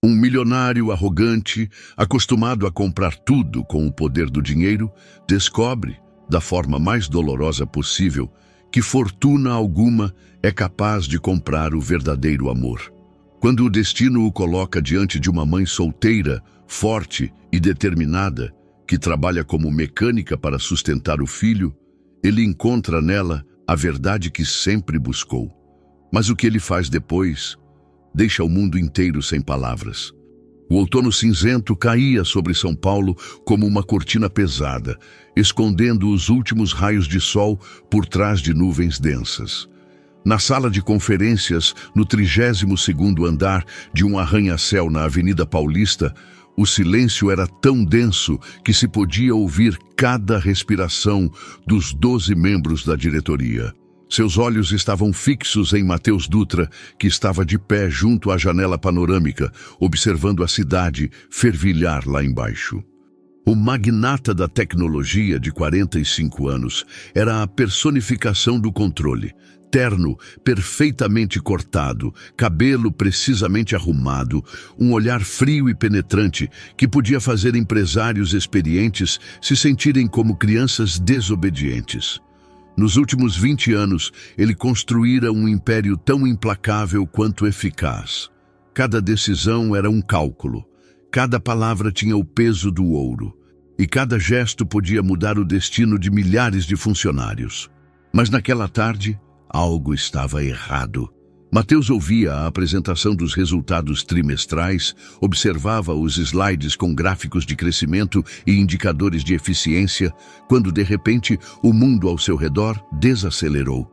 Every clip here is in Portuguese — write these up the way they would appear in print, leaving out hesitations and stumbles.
Um milionário arrogante, acostumado a comprar tudo com o poder do dinheiro, descobre, da forma mais dolorosa possível, que fortuna alguma é capaz de comprar o verdadeiro amor. Quando o destino o coloca diante de uma mãe solteira, forte e determinada, que trabalha como mecânica para sustentar o filho, ele encontra nela a verdade que sempre buscou. Mas o que ele faz depois deixa o mundo inteiro sem palavras. O outono cinzento caía sobre São Paulo como uma cortina pesada, escondendo os últimos raios de sol por trás de nuvens densas. Na sala de conferências, no 32º andar de um arranha-céu na Avenida Paulista, o silêncio era tão denso que se podia ouvir cada respiração dos 12 membros da diretoria. Seus olhos estavam fixos em Matheus Dutra, que estava de pé junto à janela panorâmica, observando a cidade fervilhar lá embaixo. O magnata da tecnologia de 45 anos era a personificação do controle. Terno, perfeitamente cortado, cabelo precisamente arrumado, um olhar frio e penetrante que podia fazer empresários experientes se sentirem como crianças desobedientes. Nos últimos 20 anos, ele construíra um império tão implacável quanto eficaz. Cada decisão era um cálculo, cada palavra tinha o peso do ouro, e cada gesto podia mudar o destino de milhares de funcionários. Mas naquela tarde, algo estava errado. Matheus ouvia a apresentação dos resultados trimestrais, observava os slides com gráficos de crescimento e indicadores de eficiência, quando de repente o mundo ao seu redor desacelerou.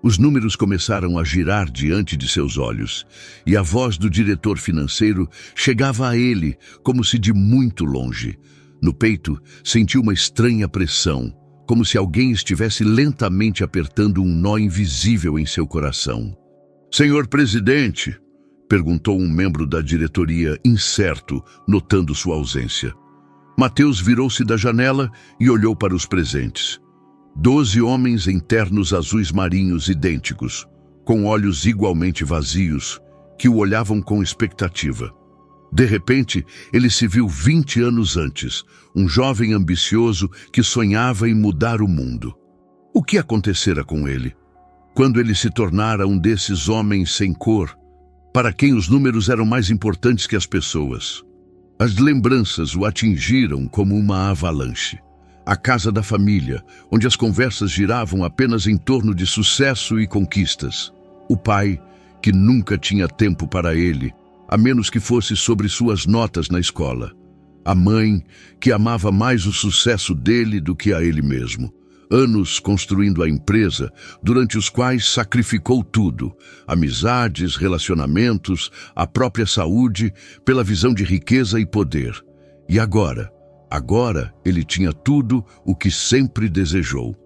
Os números começaram a girar diante de seus olhos, e a voz do diretor financeiro chegava a ele como se de muito longe. No peito, sentiu uma estranha pressão, como se alguém estivesse lentamente apertando um nó invisível em seu coração. "Senhor presidente?", perguntou um membro da diretoria, incerto, notando sua ausência. Matheus virou-se da janela e olhou para os presentes. 12 homens em ternos azuis marinhos idênticos, com olhos igualmente vazios, que o olhavam com expectativa. De repente, ele se viu 20 anos antes, um jovem ambicioso que sonhava em mudar o mundo. O que acontecera com ele? Quando ele se tornara um desses homens sem cor, para quem os números eram mais importantes que as pessoas. As lembranças o atingiram como uma avalanche. A casa da família, onde as conversas giravam apenas em torno de sucesso e conquistas. O pai, que nunca tinha tempo para ele, a menos que fosse sobre suas notas na escola. A mãe, que amava mais o sucesso dele do que a ele mesmo. Anos construindo a empresa, durante os quais sacrificou tudo, amizades, relacionamentos, a própria saúde, pela visão de riqueza e poder. E agora ele tinha tudo o que sempre desejou.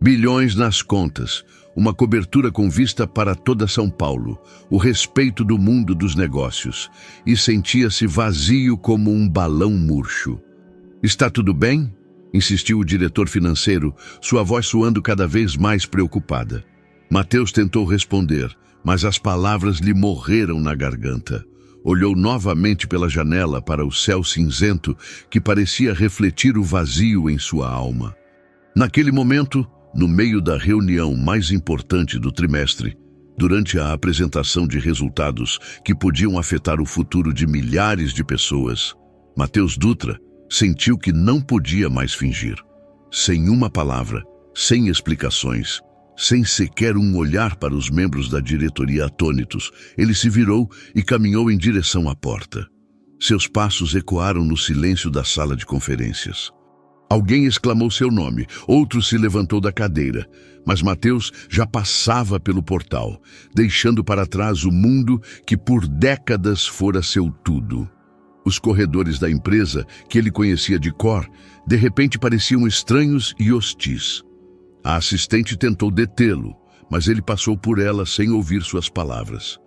Bilhões nas contas, uma cobertura com vista para toda São Paulo, o respeito do mundo dos negócios, e sentia-se vazio como um balão murcho. "Está tudo bem?", insistiu o diretor financeiro, sua voz soando cada vez mais preocupada. Matheus tentou responder, mas as palavras lhe morreram na garganta. Olhou novamente pela janela para o céu cinzento que parecia refletir o vazio em sua alma. Naquele momento, no meio da reunião mais importante do trimestre, durante a apresentação de resultados que podiam afetar o futuro de milhares de pessoas, Matheus Dutra sentiu que não podia mais fingir. Sem uma palavra, sem explicações, sem sequer um olhar para os membros da diretoria atônitos, ele se virou e caminhou em direção à porta. Seus passos ecoaram no silêncio da sala de conferências. Alguém exclamou seu nome, outro se levantou da cadeira, mas Matheus já passava pelo portal, deixando para trás o mundo que por décadas fora seu tudo. Os corredores da empresa, que ele conhecia de cor, de repente pareciam estranhos e hostis. A assistente tentou detê-lo, mas ele passou por ela sem ouvir suas palavras.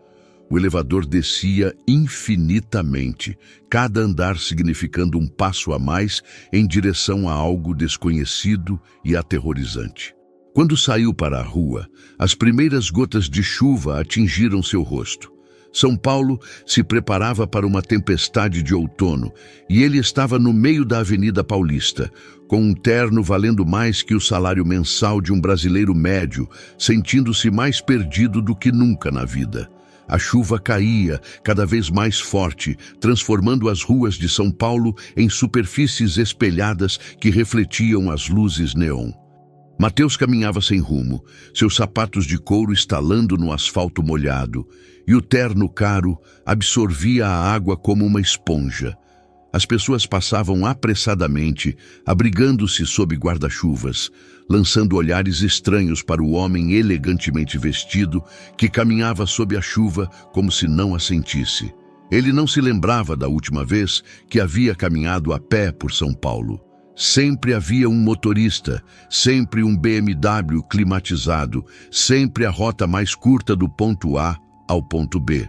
O elevador descia infinitamente, cada andar significando um passo a mais em direção a algo desconhecido e aterrorizante. Quando saiu para a rua, as primeiras gotas de chuva atingiram seu rosto. São Paulo se preparava para uma tempestade de outono e ele estava no meio da Avenida Paulista, com um terno valendo mais que o salário mensal de um brasileiro médio, sentindo-se mais perdido do que nunca na vida. A chuva caía cada vez mais forte, transformando as ruas de São Paulo em superfícies espelhadas que refletiam as luzes neon. Mateus caminhava sem rumo, seus sapatos de couro estalando no asfalto molhado, e o terno caro absorvia a água como uma esponja. As pessoas passavam apressadamente, abrigando-se sob guarda-chuvas, lançando olhares estranhos para o homem elegantemente vestido que caminhava sob a chuva como se não a sentisse. Ele não se lembrava da última vez que havia caminhado a pé por São Paulo. Sempre havia um motorista, sempre um BMW climatizado, sempre a rota mais curta do ponto A ao ponto B.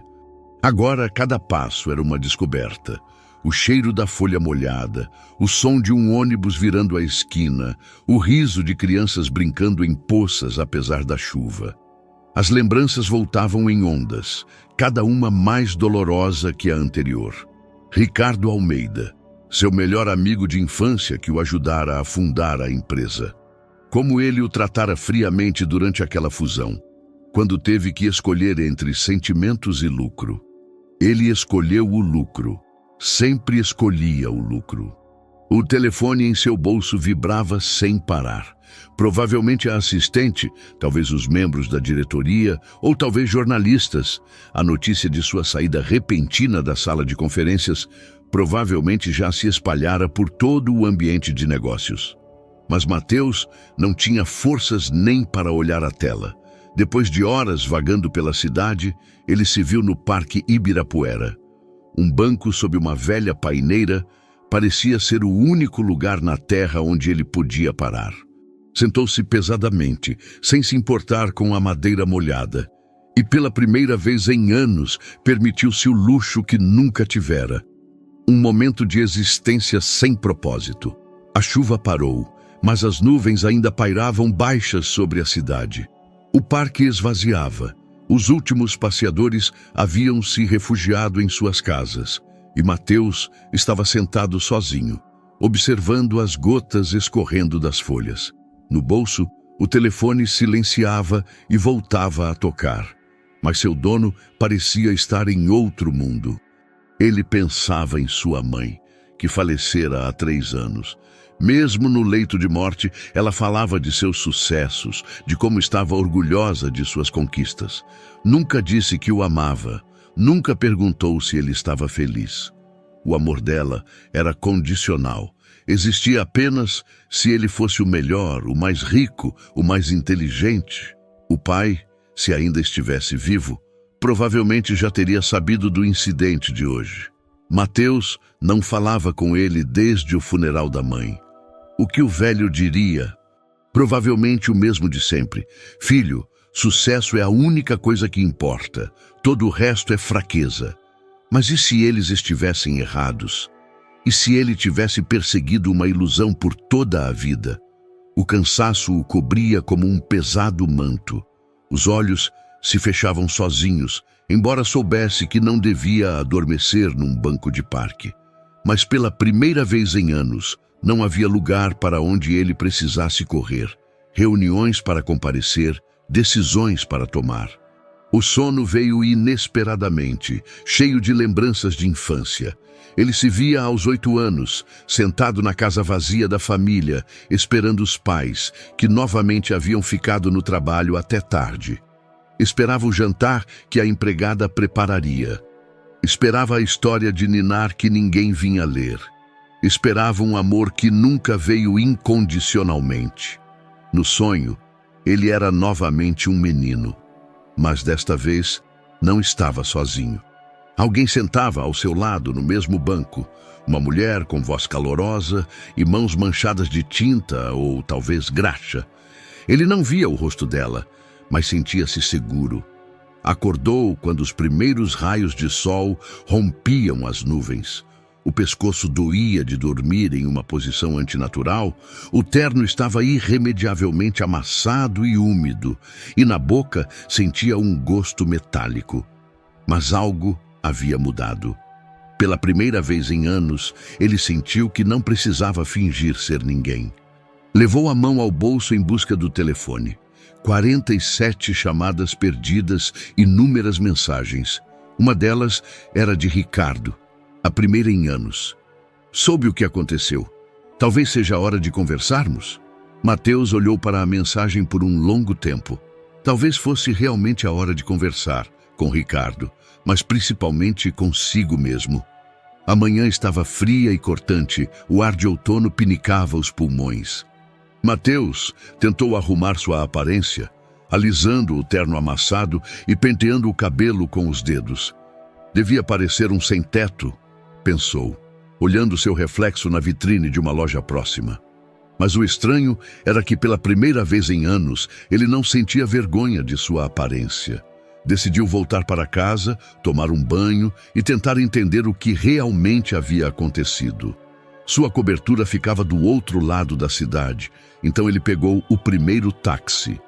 Agora, cada passo era uma descoberta. O cheiro da folha molhada, o som de um ônibus virando a esquina, o riso de crianças brincando em poças apesar da chuva. As lembranças voltavam em ondas, cada uma mais dolorosa que a anterior. Ricardo Almeida, seu melhor amigo de infância que o ajudara a fundar a empresa. Como ele o tratara friamente durante aquela fusão, quando teve que escolher entre sentimentos e lucro. Ele escolheu o lucro. Sempre escolhia o lucro. O telefone em seu bolso vibrava sem parar. Provavelmente a assistente, talvez os membros da diretoria ou talvez jornalistas. A notícia de sua saída repentina da sala de conferências provavelmente já se espalhara por todo o ambiente de negócios. Mas Mateus não tinha forças nem para olhar a tela. Depois de horas vagando pela cidade, ele se viu no Parque Ibirapuera. Um banco sob uma velha paineira parecia ser o único lugar na terra onde ele podia parar. Sentou-se pesadamente, sem se importar com a madeira molhada, e pela primeira vez em anos permitiu-se o luxo que nunca tivera. Um momento de existência sem propósito. A chuva parou, mas as nuvens ainda pairavam baixas sobre a cidade. O parque esvaziava. Os últimos passeadores haviam se refugiado em suas casas, e Mateus estava sentado sozinho, observando as gotas escorrendo das folhas. No bolso, o telefone silenciava e voltava a tocar, mas seu dono parecia estar em outro mundo. Ele pensava em sua mãe, que falecera há 3 anos. Mesmo no leito de morte, ela falava de seus sucessos, de como estava orgulhosa de suas conquistas. Nunca disse que o amava, nunca perguntou se ele estava feliz. O amor dela era condicional. Existia apenas se ele fosse o melhor, o mais rico, o mais inteligente. O pai, se ainda estivesse vivo, provavelmente já teria sabido do incidente de hoje. Mateus não falava com ele desde o funeral da mãe. O que o velho diria? Provavelmente o mesmo de sempre. Filho, sucesso é a única coisa que importa. Todo o resto é fraqueza. Mas e se eles estivessem errados? E se ele tivesse perseguido uma ilusão por toda a vida? O cansaço o cobria como um pesado manto. Os olhos se fechavam sozinhos, embora soubesse que não devia adormecer num banco de parque. Mas pela primeira vez em anos, não havia lugar para onde ele precisasse correr. Reuniões para comparecer, decisões para tomar. O sono veio inesperadamente, cheio de lembranças de infância. Ele se via aos 8 anos, sentado na casa vazia da família, esperando os pais, que novamente haviam ficado no trabalho até tarde. Esperava o jantar que a empregada prepararia. Esperava a história de ninar que ninguém vinha ler. Esperava um amor que nunca veio incondicionalmente. No sonho, ele era novamente um menino. Mas desta vez, não estava sozinho. Alguém sentava ao seu lado no mesmo banco. Uma mulher com voz calorosa e mãos manchadas de tinta ou talvez graxa. Ele não via o rosto dela, mas sentia-se seguro. Acordou quando os primeiros raios de sol rompiam as nuvens. O pescoço doía de dormir em uma posição antinatural, o terno estava irremediavelmente amassado e úmido, e na boca sentia um gosto metálico. Mas algo havia mudado. Pela primeira vez em anos, ele sentiu que não precisava fingir ser ninguém. Levou a mão ao bolso em busca do telefone. 47 chamadas perdidas, inúmeras mensagens. Uma delas era de Ricardo, a primeira em anos. Soube o que aconteceu. Talvez seja a hora de conversarmos? Mateus olhou para a mensagem por um longo tempo. Talvez fosse realmente a hora de conversar com Ricardo, mas principalmente consigo mesmo. A manhã estava fria e cortante, o ar de outono pinicava os pulmões. Mateus tentou arrumar sua aparência, alisando o terno amassado e penteando o cabelo com os dedos. Devia parecer um sem-teto, pensou, olhando seu reflexo na vitrine de uma loja próxima. Mas o estranho era que pela primeira vez em anos ele não sentia vergonha de sua aparência. Decidiu voltar para casa, tomar um banho e tentar entender o que realmente havia acontecido. Sua cobertura ficava do outro lado da cidade, então ele pegou o primeiro táxi.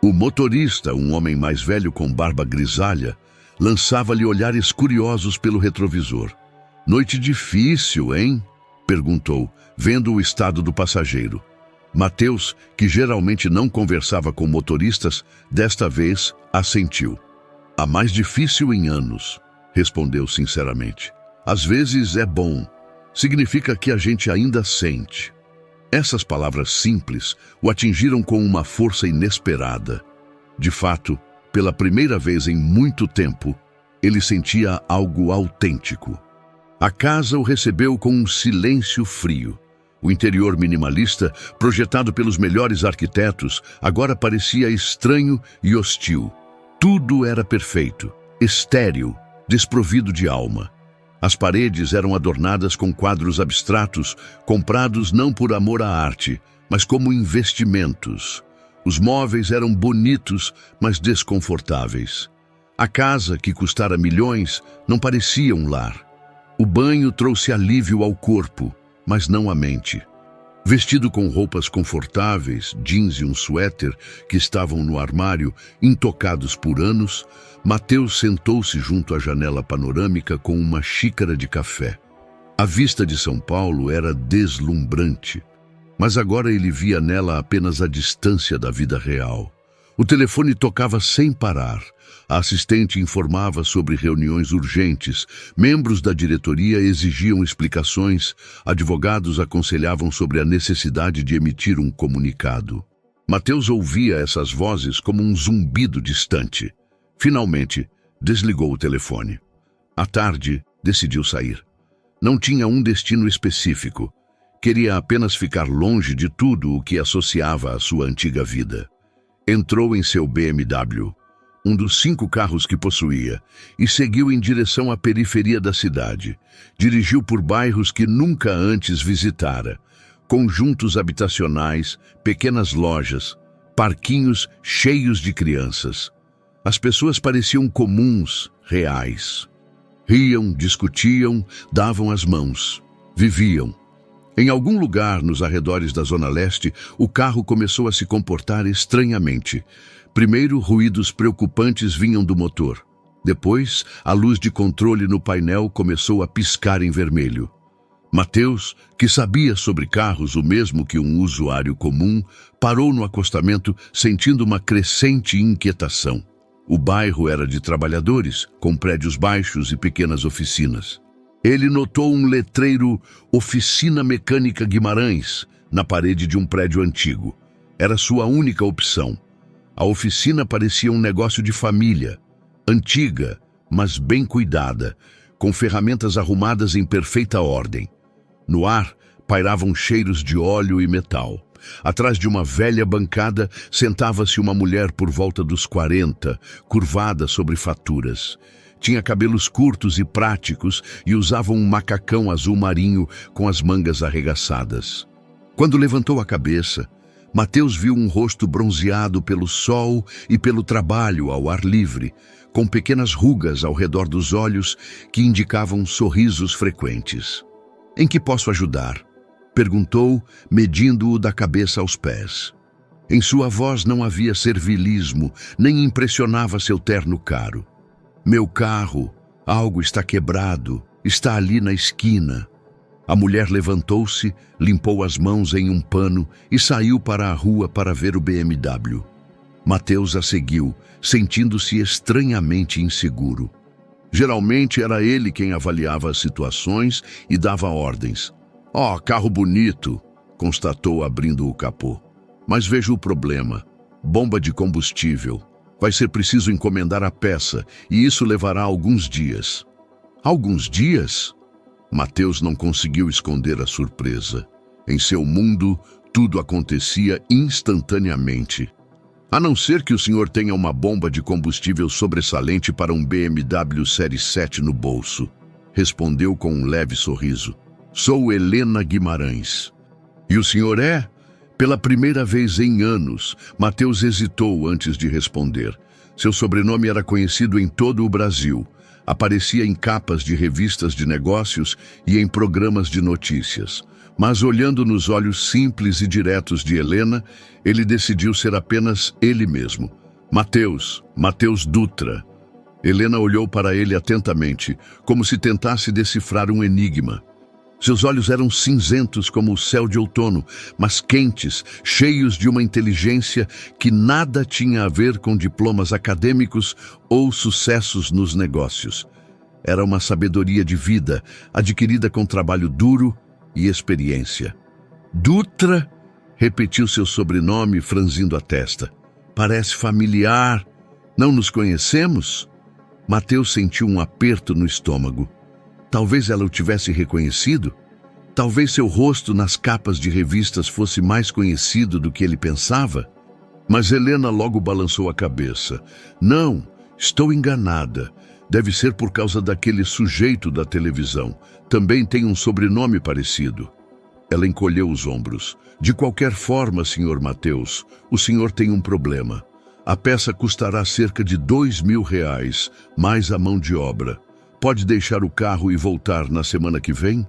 O motorista, um homem mais velho com barba grisalha, lançava-lhe olhares curiosos pelo retrovisor. "Noite difícil, hein?" perguntou, vendo o estado do passageiro. Mateus, que geralmente não conversava com motoristas, desta vez assentiu. "A mais difícil em anos", respondeu sinceramente. "Às vezes é bom. Significa que a gente ainda sente." Essas palavras simples o atingiram com uma força inesperada. De fato, pela primeira vez em muito tempo, ele sentia algo autêntico. A casa o recebeu com um silêncio frio. O interior minimalista, projetado pelos melhores arquitetos, agora parecia estranho e hostil. Tudo era perfeito, estéril, desprovido de alma. As paredes eram adornadas com quadros abstratos, comprados não por amor à arte, mas como investimentos. Os móveis eram bonitos, mas desconfortáveis. A casa, que custara milhões, não parecia um lar. O banho trouxe alívio ao corpo, mas não à mente. Vestido com roupas confortáveis, jeans e um suéter que estavam no armário, intocados por anos, Mateus sentou-se junto à janela panorâmica com uma xícara de café. A vista de São Paulo era deslumbrante, mas agora ele via nela apenas a distância da vida real. O telefone tocava sem parar. A assistente informava sobre reuniões urgentes, membros da diretoria exigiam explicações, advogados aconselhavam sobre a necessidade de emitir um comunicado. Mateus ouvia essas vozes como um zumbido distante. Finalmente, desligou o telefone. À tarde, decidiu sair. Não tinha um destino específico. Queria apenas ficar longe de tudo o que associava à sua antiga vida. Entrou em seu BMW, um dos 5 carros que possuía, e seguiu em direção à periferia da cidade. Dirigiu por bairros que nunca antes visitara. Conjuntos habitacionais, pequenas lojas, parquinhos cheios de crianças. As pessoas pareciam comuns, reais. Riam, discutiam, davam as mãos. Viviam. Em algum lugar nos arredores da Zona Leste, o carro começou a se comportar estranhamente. Primeiro, ruídos preocupantes vinham do motor. Depois, a luz de controle no painel começou a piscar em vermelho. Mateus, que sabia sobre carros o mesmo que um usuário comum, parou no acostamento sentindo uma crescente inquietação. O bairro era de trabalhadores, com prédios baixos e pequenas oficinas. Ele notou um letreiro Oficina Mecânica Guimarães na parede de um prédio antigo. Era sua única opção. A oficina parecia um negócio de família, antiga, mas bem cuidada, com ferramentas arrumadas em perfeita ordem. No ar, pairavam cheiros de óleo e metal. Atrás de uma velha bancada, sentava-se uma mulher por volta dos 40, curvada sobre faturas. Tinha cabelos curtos e práticos e usava um macacão azul marinho com as mangas arregaçadas. Quando levantou a cabeça, Mateus viu um rosto bronzeado pelo sol e pelo trabalho ao ar livre, com pequenas rugas ao redor dos olhos que indicavam sorrisos frequentes. "Em que posso ajudar?" perguntou, medindo-o da cabeça aos pés. Em sua voz não havia servilismo, nem impressionava seu terno caro. Meu carro, algo está quebrado, está ali na esquina. A mulher levantou-se, limpou as mãos em um pano e saiu para a rua para ver o BMW. Mateus a seguiu, sentindo-se estranhamente inseguro. Geralmente era ele quem avaliava as situações e dava ordens. "Oh, carro bonito", constatou abrindo o capô. "Mas vejo o problema. Bomba de combustível. Vai ser preciso encomendar a peça e isso levará alguns dias." "Alguns dias?" Mateus não conseguiu esconder a surpresa. Em seu mundo, tudo acontecia instantaneamente. "A não ser que o senhor tenha uma bomba de combustível sobressalente para um BMW Série 7 no bolso", respondeu com um leve sorriso. "Sou Helena Guimarães." "E o senhor é?" Pela primeira vez em anos, Mateus hesitou antes de responder. Seu sobrenome era conhecido em todo o Brasil. Aparecia em capas de revistas de negócios e em programas de notícias. Mas olhando nos olhos simples e diretos de Helena, ele decidiu ser apenas ele mesmo. Mateus Dutra. Helena olhou para ele atentamente, como se tentasse decifrar um enigma. Seus olhos eram cinzentos como o céu de outono, mas quentes, cheios de uma inteligência que nada tinha a ver com diplomas acadêmicos ou sucessos nos negócios. Era uma sabedoria de vida, adquirida com trabalho duro e experiência. "Dutra?", repetiu seu sobrenome, franzindo a testa. "Parece familiar. Não nos conhecemos?" Mateus sentiu um aperto no estômago. Talvez ela o tivesse reconhecido. Talvez seu rosto nas capas de revistas fosse mais conhecido do que ele pensava. Mas Helena logo balançou a cabeça. "Não, estou enganada. Deve ser por causa daquele sujeito da televisão. Também tem um sobrenome parecido." Ela encolheu os ombros. "De qualquer forma, Sr. Mateus, o senhor tem um problema. A peça custará cerca de R$ 2.000, mais a mão de obra. Pode deixar o carro e voltar na semana que vem?" R$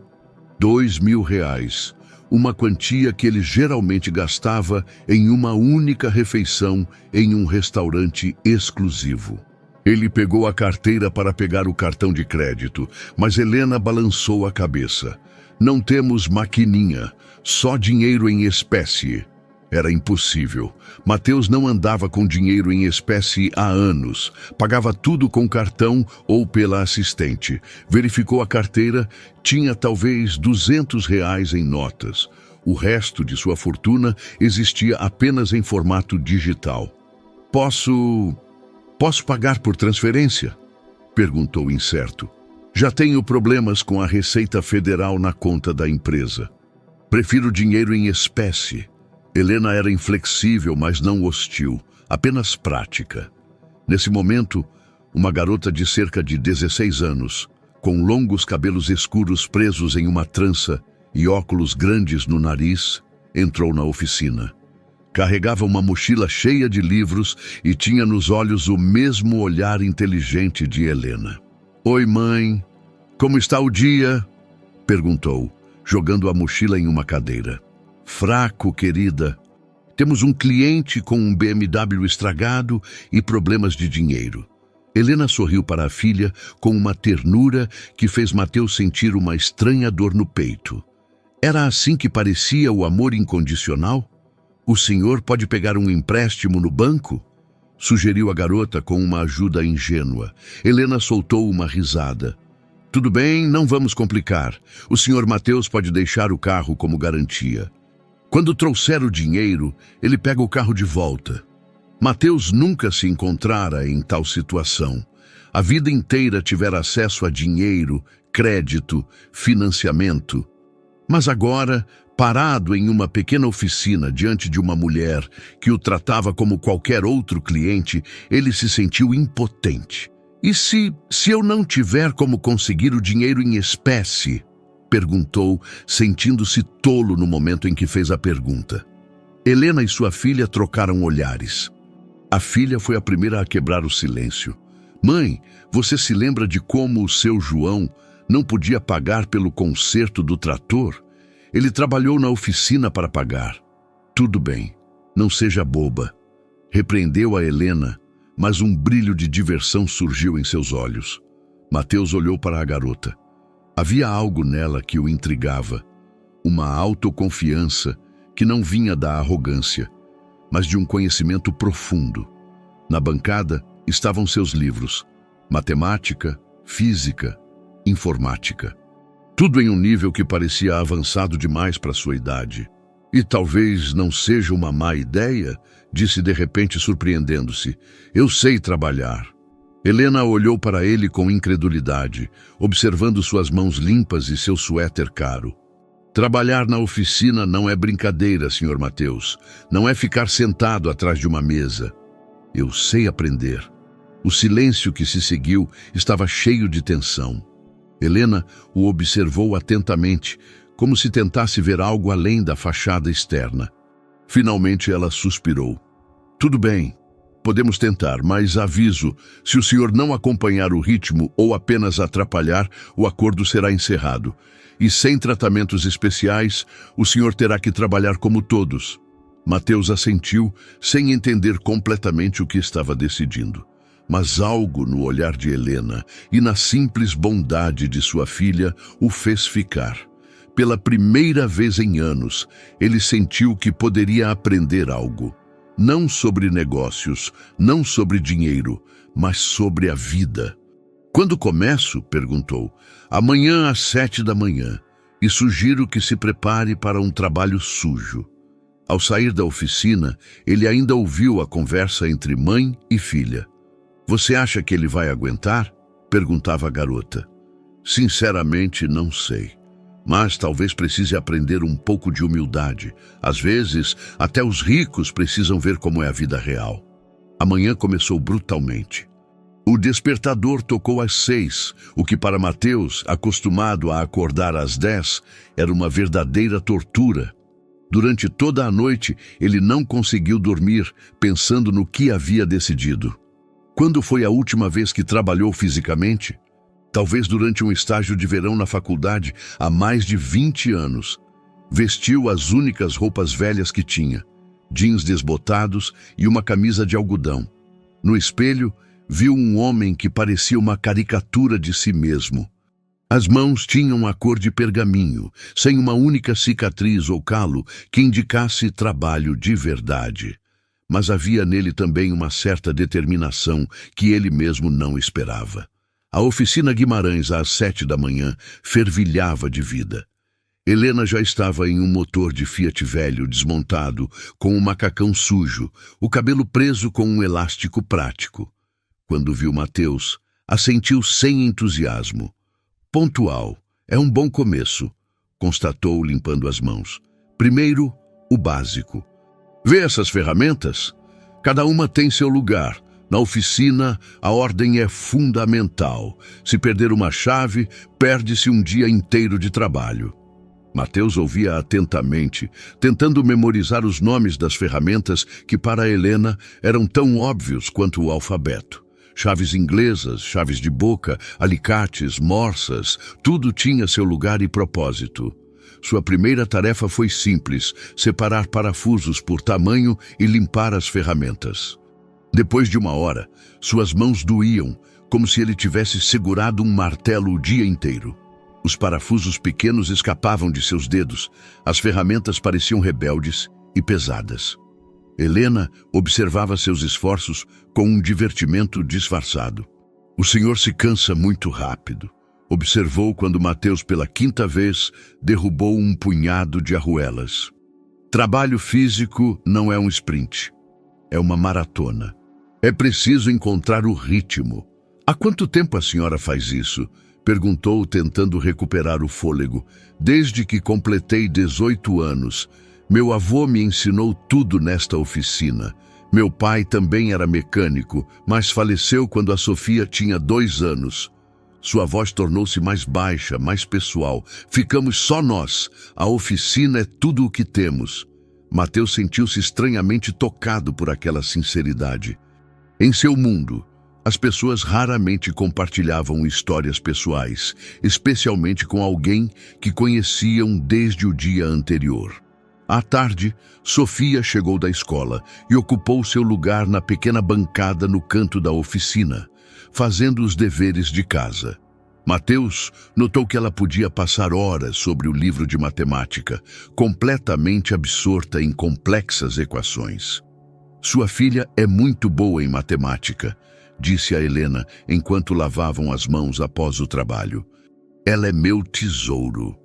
2.000, uma quantia que ele geralmente gastava em uma única refeição em um restaurante exclusivo. Ele pegou a carteira para pegar o cartão de crédito, mas Helena balançou a cabeça. "Não temos maquininha, só dinheiro em espécie." Era impossível. Mateus não andava com dinheiro em espécie há anos. Pagava tudo com cartão ou pela assistente. Verificou a carteira, tinha talvez R$ 200 em notas. O resto de sua fortuna existia apenas em formato digital. Posso pagar por transferência?" perguntou incerto. "Já tenho problemas com a Receita Federal na conta da empresa. Prefiro dinheiro em espécie." Helena era inflexível, mas não hostil, apenas prática. Nesse momento, uma garota de cerca de 16 anos, com longos cabelos escuros presos em uma trança e óculos grandes no nariz, entrou na oficina. Carregava uma mochila cheia de livros e tinha nos olhos o mesmo olhar inteligente de Helena. "Oi, mãe. Como está o dia?" perguntou, jogando a mochila em uma cadeira. "Fraco, querida. Temos um cliente com um BMW estragado e problemas de dinheiro." Helena sorriu para a filha com uma ternura que fez Mateus sentir uma estranha dor no peito. Era assim que parecia o amor incondicional? "O senhor pode pegar um empréstimo no banco?" sugeriu a garota com uma ajuda ingênua. Helena soltou uma risada. "Tudo bem, não vamos complicar. O senhor Mateus pode deixar o carro como garantia. Quando trouxer o dinheiro, ele pega o carro de volta." Mateus nunca se encontrara em tal situação. A vida inteira tivera acesso a dinheiro, crédito, financiamento. Mas agora, parado em uma pequena oficina diante de uma mulher que o tratava como qualquer outro cliente, ele se sentiu impotente. "E se eu não tiver como conseguir o dinheiro em espécie?" perguntou, sentindo-se tolo no momento em que fez a pergunta. Helena e sua filha trocaram olhares. A filha foi a primeira a quebrar o silêncio. "Mãe, você se lembra de como o seu João não podia pagar pelo conserto do trator? Ele trabalhou na oficina para pagar." "Tudo bem, não seja boba", repreendeu a Helena, mas um brilho de diversão surgiu em seus olhos. Mateus olhou para a garota. Havia algo nela que o intrigava, uma autoconfiança que não vinha da arrogância, mas de um conhecimento profundo. Na bancada estavam seus livros: matemática, física, informática. Tudo em um nível que parecia avançado demais para sua idade. E talvez não seja uma má ideia, disse de repente, surpreendendo-se. Eu sei trabalhar. Helena olhou para ele com incredulidade, observando suas mãos limpas e seu suéter caro. Trabalhar na oficina não é brincadeira, Sr. Mateus. Não é ficar sentado atrás de uma mesa. Eu sei aprender. O silêncio que se seguiu estava cheio de tensão. Helena o observou atentamente, como se tentasse ver algo além da fachada externa. Finalmente ela suspirou. Tudo bem, podemos tentar, mas aviso, se o senhor não acompanhar o ritmo ou apenas atrapalhar, o acordo será encerrado. E sem tratamentos especiais, o senhor terá que trabalhar como todos. Mateus assentiu, sem entender completamente o que estava decidindo. Mas algo no olhar de Helena e na simples bondade de sua filha o fez ficar. Pela primeira vez em anos, ele sentiu que poderia aprender algo. Não sobre negócios, não sobre dinheiro, mas sobre a vida. Quando começo? Perguntou. Amanhã às 7 da manhã. E sugiro que se prepare para um trabalho sujo. Ao sair da oficina, ele ainda ouviu a conversa entre mãe e filha. Você acha que ele vai aguentar? Perguntava a garota. Sinceramente, não sei. Mas talvez precise aprender um pouco de humildade. Às vezes, até os ricos precisam ver como é a vida real. A manhã começou brutalmente. O despertador tocou às 6, o que para Mateus, acostumado a acordar às 10, era uma verdadeira tortura. Durante toda a noite, ele não conseguiu dormir, pensando no que havia decidido. Quando foi a última vez que trabalhou fisicamente? Talvez durante um estágio de verão na faculdade, há mais de 20 anos. Vestiu as únicas roupas velhas que tinha, jeans desbotados e uma camisa de algodão. No espelho, viu um homem que parecia uma caricatura de si mesmo. As mãos tinham a cor de pergaminho, sem uma única cicatriz ou calo que indicasse trabalho de verdade. Mas havia nele também uma certa determinação que ele mesmo não esperava. A oficina Guimarães, às 7 da manhã, fervilhava de vida. Helena já estava em um motor de Fiat velho desmontado, com um macacão sujo, o cabelo preso com um elástico prático. Quando viu Mateus, assentiu sem entusiasmo. Pontual, é um bom começo, constatou limpando as mãos. Primeiro, o básico. Vê essas ferramentas? Cada uma tem seu lugar. Na oficina, a ordem é fundamental. Se perder uma chave, perde-se um dia inteiro de trabalho. Mateus ouvia atentamente, tentando memorizar os nomes das ferramentas que para Helena eram tão óbvios quanto o alfabeto. Chaves inglesas, chaves de boca, alicates, morsas, tudo tinha seu lugar e propósito. Sua primeira tarefa foi simples, separar parafusos por tamanho e limpar as ferramentas. Depois de uma hora, suas mãos doíam, como se ele tivesse segurado um martelo o dia inteiro. Os parafusos pequenos escapavam de seus dedos, as ferramentas pareciam rebeldes e pesadas. Helena observava seus esforços com um divertimento disfarçado. O senhor se cansa muito rápido, observou quando Mateus pela 5ª vez derrubou um punhado de arruelas. Trabalho físico não é um sprint, é uma maratona. É preciso encontrar o ritmo. Há quanto tempo a senhora faz isso? Perguntou, tentando recuperar o fôlego. Desde que completei 18 anos. Meu avô me ensinou tudo nesta oficina. Meu pai também era mecânico, mas faleceu quando a Sofia tinha 2 anos. Sua voz tornou-se mais baixa, mais pessoal. Ficamos só nós. A oficina é tudo o que temos. Mateus sentiu-se estranhamente tocado por aquela sinceridade. Em seu mundo, as pessoas raramente compartilhavam histórias pessoais, especialmente com alguém que conheciam desde o dia anterior. À tarde, Sofia chegou da escola e ocupou seu lugar na pequena bancada no canto da oficina, fazendo os deveres de casa. Mateus notou que ela podia passar horas sobre o livro de matemática, completamente absorta em complexas equações. Sua filha é muito boa em matemática, disse a Helena enquanto lavavam as mãos após o trabalho. Ela é meu tesouro.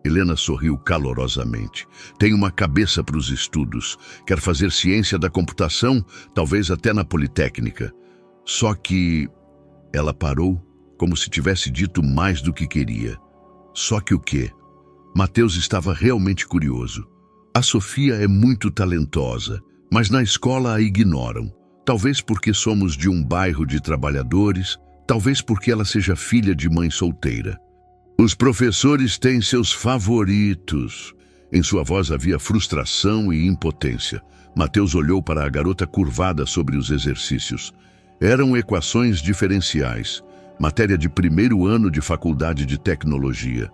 Helena sorriu calorosamente. Tem uma cabeça para os estudos. Quer fazer ciência da computação, talvez até na Politécnica. Só que... Ela parou, como se tivesse dito mais do que queria. Só que o quê? Mateus estava realmente curioso. A Sofia é muito talentosa, mas na escola a ignoram. Talvez porque somos de um bairro de trabalhadores, talvez porque ela seja filha de mãe solteira. Os professores têm seus favoritos. Em sua voz havia frustração e impotência. Mateus olhou para a garota curvada sobre os exercícios. Eram equações diferenciais, matéria de primeiro ano de faculdade de tecnologia.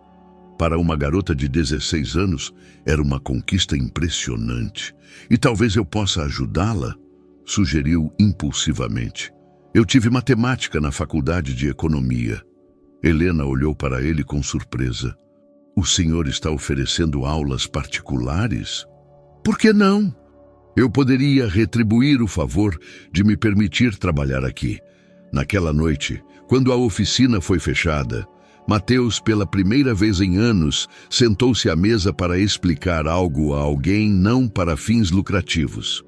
Para uma garota de 16 anos, era uma conquista impressionante. E talvez eu possa ajudá-la? Sugeriu impulsivamente. Eu tive matemática na faculdade de economia. Helena olhou para ele com surpresa. O senhor está oferecendo aulas particulares? Por que não? Eu poderia retribuir o favor de me permitir trabalhar aqui. Naquela noite, quando a oficina foi fechada, Mateus, pela primeira vez em anos, sentou-se à mesa para explicar algo a alguém não para fins lucrativos.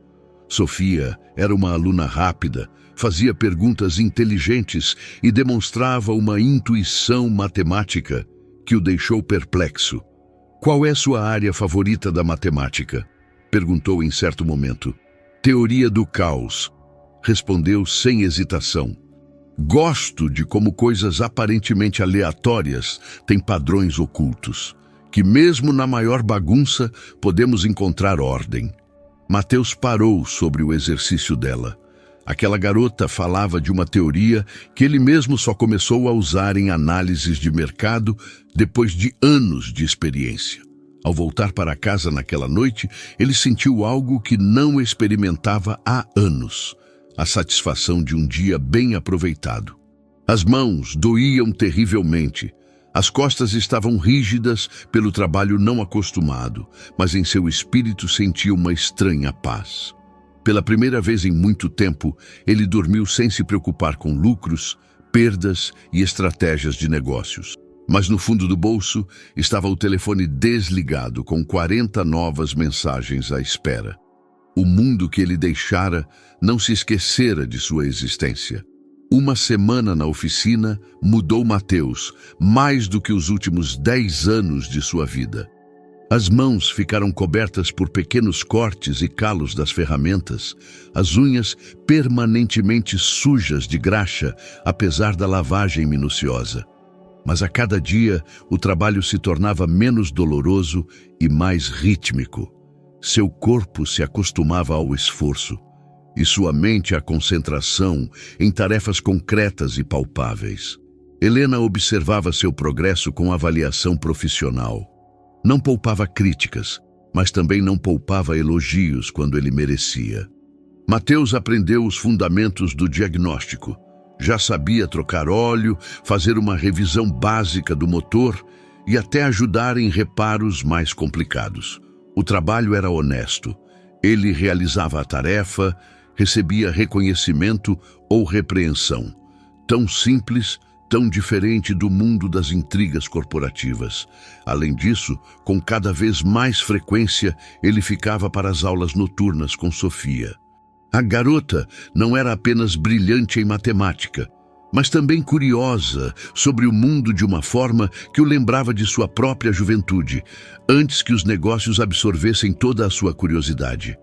Sofia era uma aluna rápida, fazia perguntas inteligentes e demonstrava uma intuição matemática que o deixou perplexo. Qual é sua área favorita da matemática? Perguntou em certo momento. Teoria do caos. Respondeu sem hesitação. Gosto de como coisas aparentemente aleatórias têm padrões ocultos, que mesmo na maior bagunça podemos encontrar ordem. Mateus parou sobre o exercício dela. Aquela garota falava de uma teoria que ele mesmo só começou a usar em análises de mercado depois de anos de experiência. Ao voltar para casa naquela noite, ele sentiu algo que não experimentava há anos: a satisfação de um dia bem aproveitado. As mãos doíam terrivelmente. As costas estavam rígidas pelo trabalho não acostumado, mas em seu espírito sentia uma estranha paz. Pela primeira vez em muito tempo, ele dormiu sem se preocupar com lucros, perdas e estratégias de negócios. Mas no fundo do bolso estava o telefone desligado com 40 novas mensagens à espera. O mundo que ele deixara não se esquecera de sua existência. Uma semana na oficina mudou Mateus mais do que os últimos 10 anos de sua vida. As mãos ficaram cobertas por pequenos cortes e calos das ferramentas, as unhas permanentemente sujas de graxa, apesar da lavagem minuciosa. Mas a cada dia o trabalho se tornava menos doloroso e mais rítmico. Seu corpo se acostumava ao esforço e sua mente à concentração em tarefas concretas e palpáveis. Helena observava seu progresso com avaliação profissional. Não poupava críticas, mas também não poupava elogios quando ele merecia. Mateus aprendeu os fundamentos do diagnóstico. Já sabia trocar óleo, fazer uma revisão básica do motor e até ajudar em reparos mais complicados. O trabalho era honesto. Ele realizava a tarefa, recebia reconhecimento ou repreensão. Tão simples, tão diferente do mundo das intrigas corporativas. Além disso, com cada vez mais frequência, ele ficava para as aulas noturnas com Sofia. A garota não era apenas brilhante em matemática, mas também curiosa sobre o mundo de uma forma que o lembrava de sua própria juventude, antes que os negócios absorvessem toda a sua curiosidade.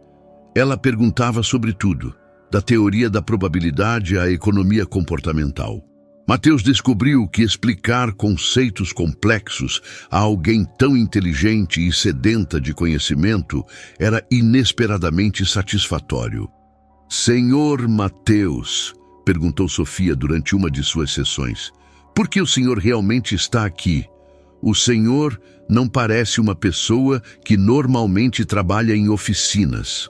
Ela perguntava sobre tudo, da teoria da probabilidade à economia comportamental. Mateus descobriu que explicar conceitos complexos a alguém tão inteligente e sedenta de conhecimento era inesperadamente satisfatório. Senhor Mateus, perguntou Sofia durante uma de suas sessões, por que o senhor realmente está aqui? O senhor não parece uma pessoa que normalmente trabalha em oficinas.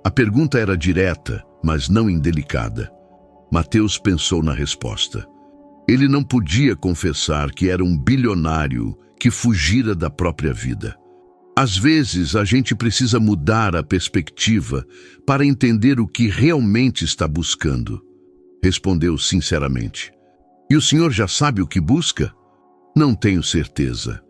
A pergunta era direta, mas não indelicada. Mateus pensou na resposta. Ele não podia confessar que era um bilionário que fugira da própria vida. Às vezes, a gente precisa mudar a perspectiva para entender o que realmente está buscando. Respondeu sinceramente. E o senhor já sabe o que busca? Não tenho certeza,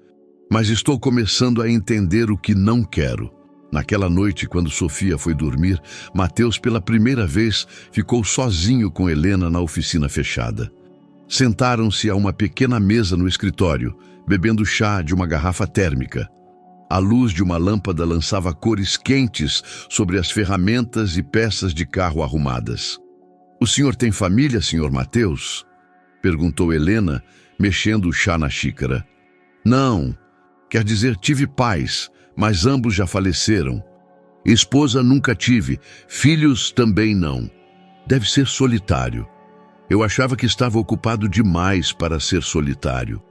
mas estou começando a entender o que não quero. Naquela noite, quando Sofia foi dormir, Mateus pela primeira vez ficou sozinho com Helena na oficina fechada. Sentaram-se a uma pequena mesa no escritório, bebendo chá de uma garrafa térmica. A luz de uma lâmpada lançava cores quentes sobre as ferramentas e peças de carro arrumadas. "O senhor tem família, senhor Mateus?" perguntou Helena, mexendo o chá na xícara. "Não, quer dizer, tive pais, mas ambos já faleceram. Esposa nunca tive, filhos também não. Deve ser solitário. Eu achava que estava ocupado demais para ser solitário.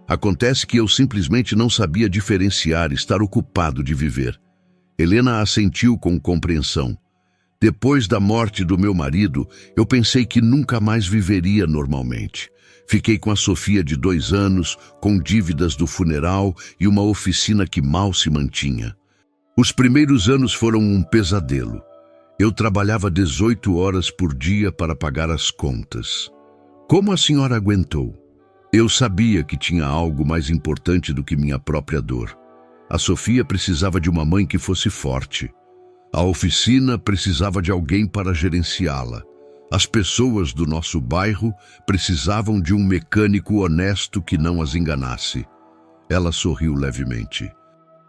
Acontece que eu simplesmente não sabia diferenciar estar ocupado de viver." Helena assentiu com compreensão. "Depois da morte do meu marido, eu pensei que nunca mais viveria normalmente. Fiquei com a Sofia de 2 anos, com dívidas do funeral e uma oficina que mal se mantinha. Os primeiros anos foram um pesadelo. Eu trabalhava 18 horas por dia para pagar as contas. Como a senhora aguentou?" Eu sabia que tinha algo mais importante do que minha própria dor. A Sofia precisava de uma mãe que fosse forte. A oficina precisava de alguém para gerenciá-la. As pessoas do nosso bairro precisavam de um mecânico honesto que não as enganasse. Ela sorriu levemente.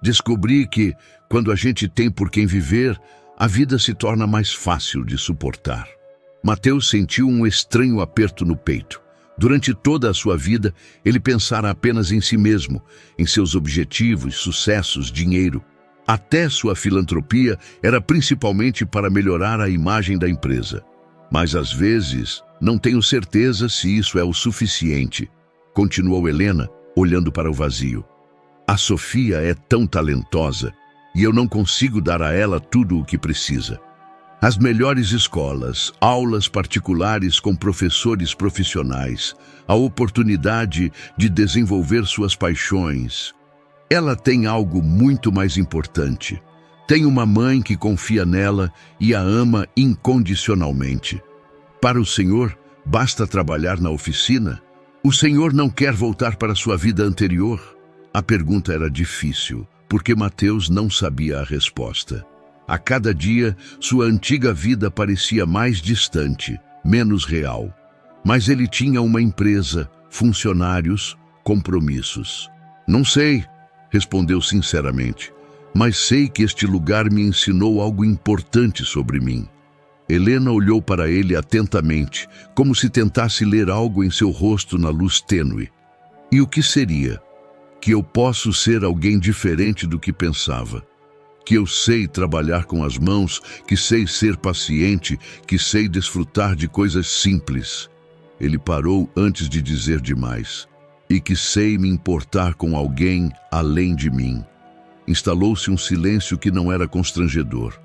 "Descobri que, quando a gente tem por quem viver, a vida se torna mais fácil de suportar." Mateus sentiu um estranho aperto no peito. Durante toda a sua vida, ele pensara apenas em si mesmo, em seus objetivos, sucessos, dinheiro. Até sua filantropia era principalmente para melhorar a imagem da empresa. "Mas às vezes, não tenho certeza se isso é o suficiente", continuou Helena, olhando para o vazio. "A Sofia é tão talentosa e eu não consigo dar a ela tudo o que precisa. As melhores escolas, aulas particulares com professores profissionais, a oportunidade de desenvolver suas paixões. Ela tem algo muito mais importante. Tem uma mãe que confia nela e a ama incondicionalmente. Para o senhor, basta trabalhar na oficina? O senhor não quer voltar para sua vida anterior?" A pergunta era difícil, porque Mateus não sabia a resposta. A cada dia, sua antiga vida parecia mais distante, menos real. Mas ele tinha uma empresa, funcionários, compromissos. "Não sei", respondeu sinceramente, "mas sei que este lugar me ensinou algo importante sobre mim." Helena olhou para ele atentamente, como se tentasse ler algo em seu rosto na luz tênue. "E o que seria? Que eu posso ser alguém diferente do que pensava. Que eu sei trabalhar com as mãos, que sei ser paciente, que sei desfrutar de coisas simples." Ele parou antes de dizer demais. "E que sei me importar com alguém além de mim." Instalou-se um silêncio que não era constrangedor.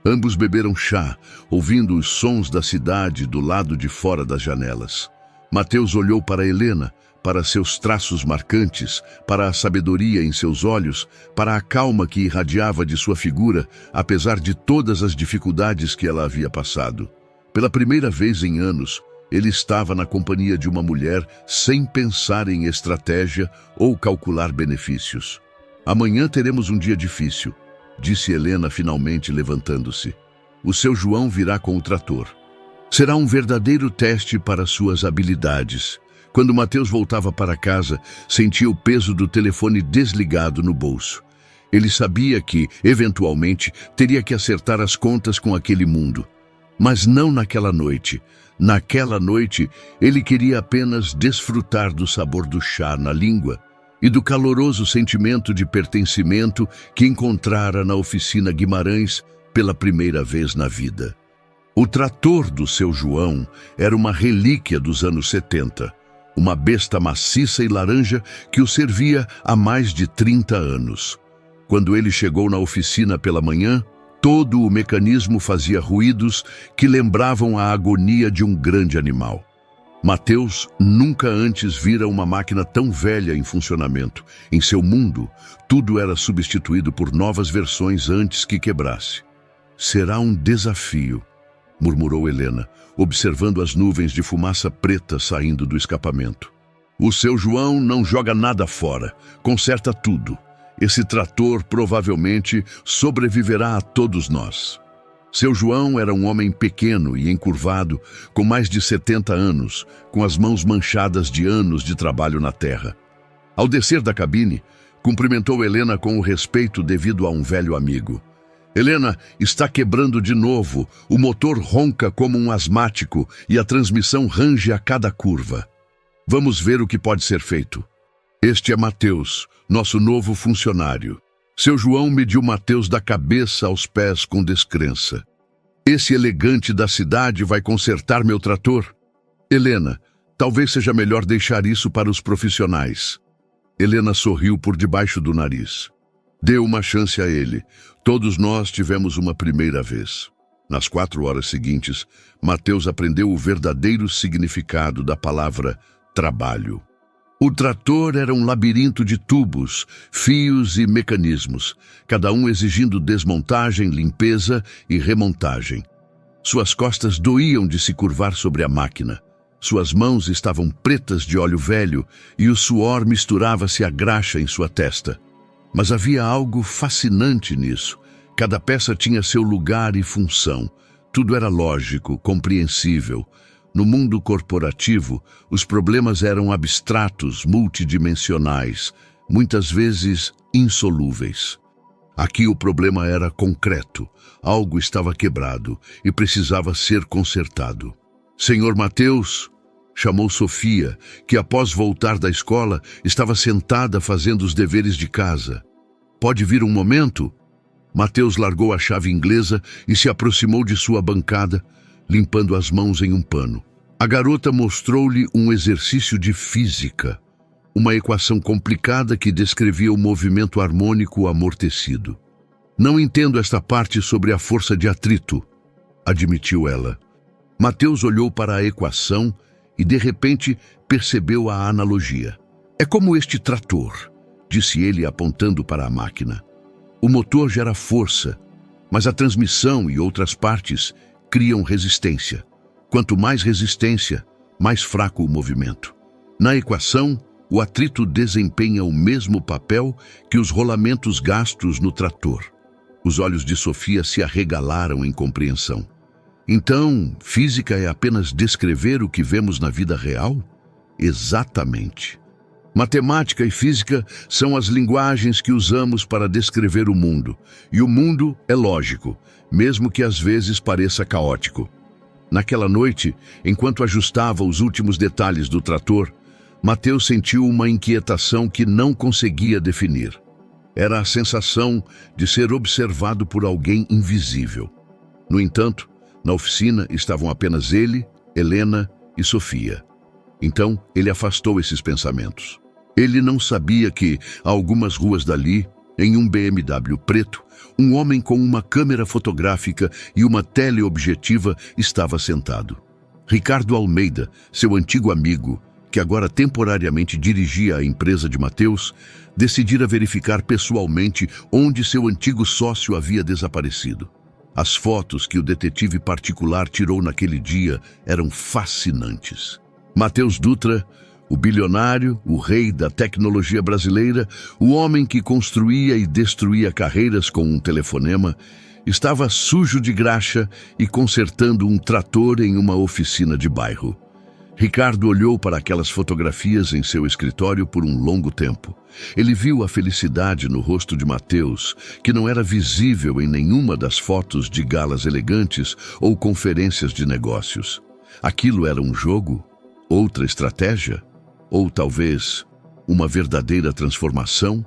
Ambos beberam chá, ouvindo os sons da cidade do lado de fora das janelas. Mateus olhou para Helena, para seus traços marcantes, para a sabedoria em seus olhos, para a calma que irradiava de sua figura, apesar de todas as dificuldades que ela havia passado. Pela primeira vez em anos, ele estava na companhia de uma mulher sem pensar em estratégia ou calcular benefícios. "Amanhã teremos um dia difícil", disse Helena finalmente levantando-se. "O seu João virá com o trator. Será um verdadeiro teste para suas habilidades." Quando Mateus voltava para casa, sentia o peso do telefone desligado no bolso. Ele sabia que, eventualmente, teria que acertar as contas com aquele mundo. Mas não naquela noite. Naquela noite, ele queria apenas desfrutar do sabor do chá na língua e do caloroso sentimento de pertencimento que encontrara na oficina Guimarães pela primeira vez na vida. O trator do seu João era uma relíquia dos anos 70. uma besta maciça e laranja que o servia há mais de 30 anos. Quando ele chegou na oficina pela manhã, todo o mecanismo fazia ruídos que lembravam a agonia de um grande animal. Mateus nunca antes vira uma máquina tão velha em funcionamento. Em seu mundo, tudo era substituído por novas versões antes que quebrasse. Será um desafio, murmurou Helena, observando as nuvens de fumaça preta saindo do escapamento. O seu João não joga nada fora, conserta tudo. Esse trator provavelmente sobreviverá a todos nós. Seu João era um homem pequeno e encurvado, com mais de 70 anos, com as mãos manchadas de anos de trabalho na terra. Ao descer da cabine, cumprimentou Helena com o respeito devido a um velho amigo. Helena, está quebrando de novo, o motor ronca como um asmático e a transmissão range a cada curva. Vamos ver o que pode ser feito. Este é Mateus, nosso novo funcionário. Seu João mediu Mateus da cabeça aos pés com descrença. Esse elegante da cidade vai consertar meu trator? Helena, talvez seja melhor deixar isso para os profissionais. Helena sorriu por debaixo do nariz. Dê uma chance a ele. Todos nós tivemos uma primeira vez. Nas 4 horas seguintes, Mateus aprendeu o verdadeiro significado da palavra trabalho. O trator era um labirinto de tubos, fios e mecanismos, cada um exigindo desmontagem, limpeza e remontagem. Suas costas doíam de se curvar sobre a máquina. Suas mãos estavam pretas de óleo velho e o suor misturava-se à graxa em sua testa. Mas havia algo fascinante nisso. Cada peça tinha seu lugar e função. Tudo era lógico, compreensível. No mundo corporativo, os problemas eram abstratos, multidimensionais, muitas vezes insolúveis. Aqui o problema era concreto. Algo estava quebrado e precisava ser consertado. Senhor Mateus, chamou Sofia, que após voltar da escola estava sentada fazendo os deveres de casa. Pode vir um momento? Mateus largou a chave inglesa e se aproximou de sua bancada, limpando as mãos em um pano. A garota mostrou-lhe um exercício de física, uma equação complicada que descrevia o movimento harmônico amortecido. Não entendo esta parte sobre a força de atrito, admitiu ela. Mateus olhou para a equação e de repente percebeu a analogia. É como este trator, disse ele apontando para a máquina. O motor gera força, mas a transmissão e outras partes criam resistência. Quanto mais resistência, mais fraco o movimento. Na equação, o atrito desempenha o mesmo papel que os rolamentos gastos no trator. Os olhos de Sofia se arregalaram em compreensão. Então, física é apenas descrever o que vemos na vida real? Exatamente. Matemática e física são as linguagens que usamos para descrever o mundo. E o mundo é lógico, mesmo que às vezes pareça caótico. Naquela noite, enquanto ajustava os últimos detalhes do trator, Mateus sentiu uma inquietação que não conseguia definir. Era a sensação de ser observado por alguém invisível. No entanto, na oficina estavam apenas ele, Helena e Sofia. Então, ele afastou esses pensamentos. Ele não sabia que, a algumas ruas dali, em um BMW preto, um homem com uma câmera fotográfica e uma teleobjetiva estava sentado. Ricardo Almeida, seu antigo amigo, que agora temporariamente dirigia a empresa de Mateus, decidira verificar pessoalmente onde seu antigo sócio havia desaparecido. As fotos que o detetive particular tirou naquele dia eram fascinantes. Mateus Dutra, o bilionário, o rei da tecnologia brasileira, o homem que construía e destruía carreiras com um telefonema, estava sujo de graxa e consertando um trator em uma oficina de bairro. Ricardo olhou para aquelas fotografias em seu escritório por um longo tempo. Ele viu a felicidade no rosto de Mateus, que não era visível em nenhuma das fotos de galas elegantes ou conferências de negócios. Aquilo era um jogo? Outra estratégia? Ou talvez uma verdadeira transformação?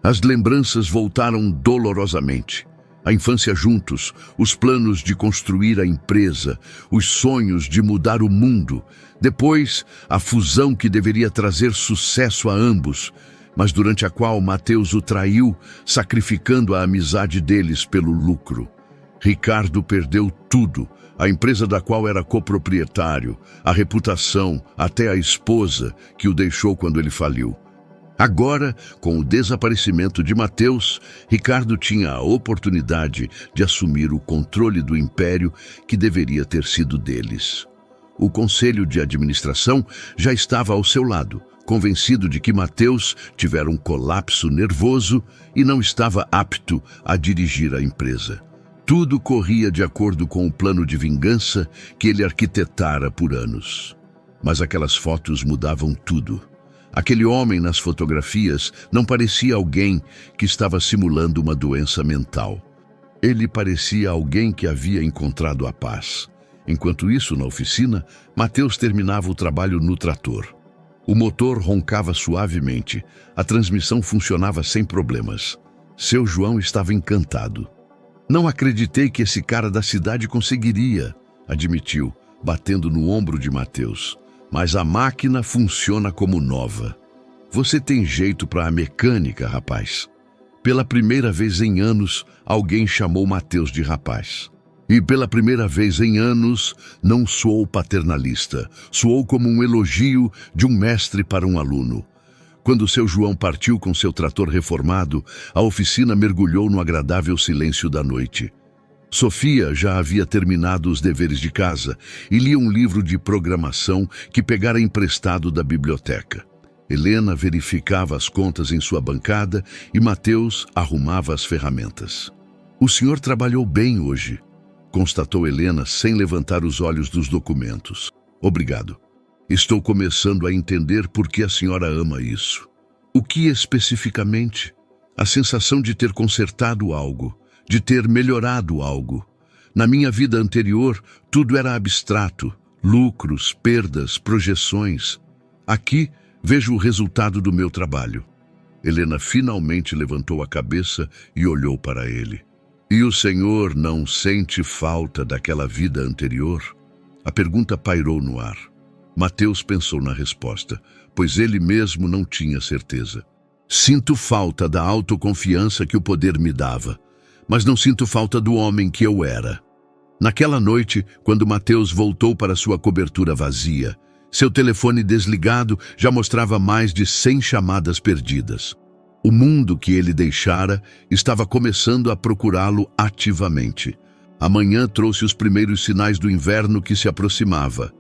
As lembranças voltaram dolorosamente. A infância juntos, os planos de construir a empresa, os sonhos de mudar o mundo. Depois, a fusão que deveria trazer sucesso a ambos, mas durante a qual Mateus o traiu, sacrificando a amizade deles pelo lucro. Ricardo perdeu tudo, a empresa da qual era coproprietário, a reputação, até a esposa, que o deixou quando ele faliu. Agora, com o desaparecimento de Mateus, Ricardo tinha a oportunidade de assumir o controle do império que deveria ter sido deles. O conselho de administração já estava ao seu lado, convencido de que Mateus tivera um colapso nervoso e não estava apto a dirigir a empresa. Tudo corria de acordo com o plano de vingança que ele arquitetara por anos. Mas aquelas fotos mudavam tudo. Aquele homem nas fotografias não parecia alguém que estava simulando uma doença mental. Ele parecia alguém que havia encontrado a paz. Enquanto isso, na oficina, Mateus terminava o trabalho no trator. O motor roncava suavemente, a transmissão funcionava sem problemas. Seu João estava encantado. Não acreditei que esse cara da cidade conseguiria, admitiu, batendo no ombro de Mateus. Mas a máquina funciona como nova. Você tem jeito para a mecânica, rapaz. Pela primeira vez em anos, alguém chamou Mateus de rapaz. E pela primeira vez em anos, não soou paternalista. Soou como um elogio de um mestre para um aluno. Quando seu João partiu com seu trator reformado, a oficina mergulhou no agradável silêncio da noite. Sofia já havia terminado os deveres de casa e lia um livro de programação que pegara emprestado da biblioteca. Helena verificava as contas em sua bancada e Mateus arrumava as ferramentas. "O senhor trabalhou bem hoje", constatou Helena sem levantar os olhos dos documentos. "Obrigado. Estou começando a entender por que a senhora ama isso." "O que especificamente?" "A sensação de ter consertado algo. De ter melhorado algo. Na minha vida anterior, tudo era abstrato, lucros, perdas, projeções. Aqui, vejo o resultado do meu trabalho." Helena finalmente levantou a cabeça e olhou para ele. "E o senhor não sente falta daquela vida anterior?" A pergunta pairou no ar. Mateus pensou na resposta, pois ele mesmo não tinha certeza. "Sinto falta da autoconfiança que o poder me dava. Mas não sinto falta do homem que eu era." Naquela noite, quando Mateus voltou para sua cobertura vazia, seu telefone desligado já mostrava mais de 100 chamadas perdidas. O mundo que ele deixara estava começando a procurá-lo ativamente. A manhã trouxe os primeiros sinais do inverno que se aproximava.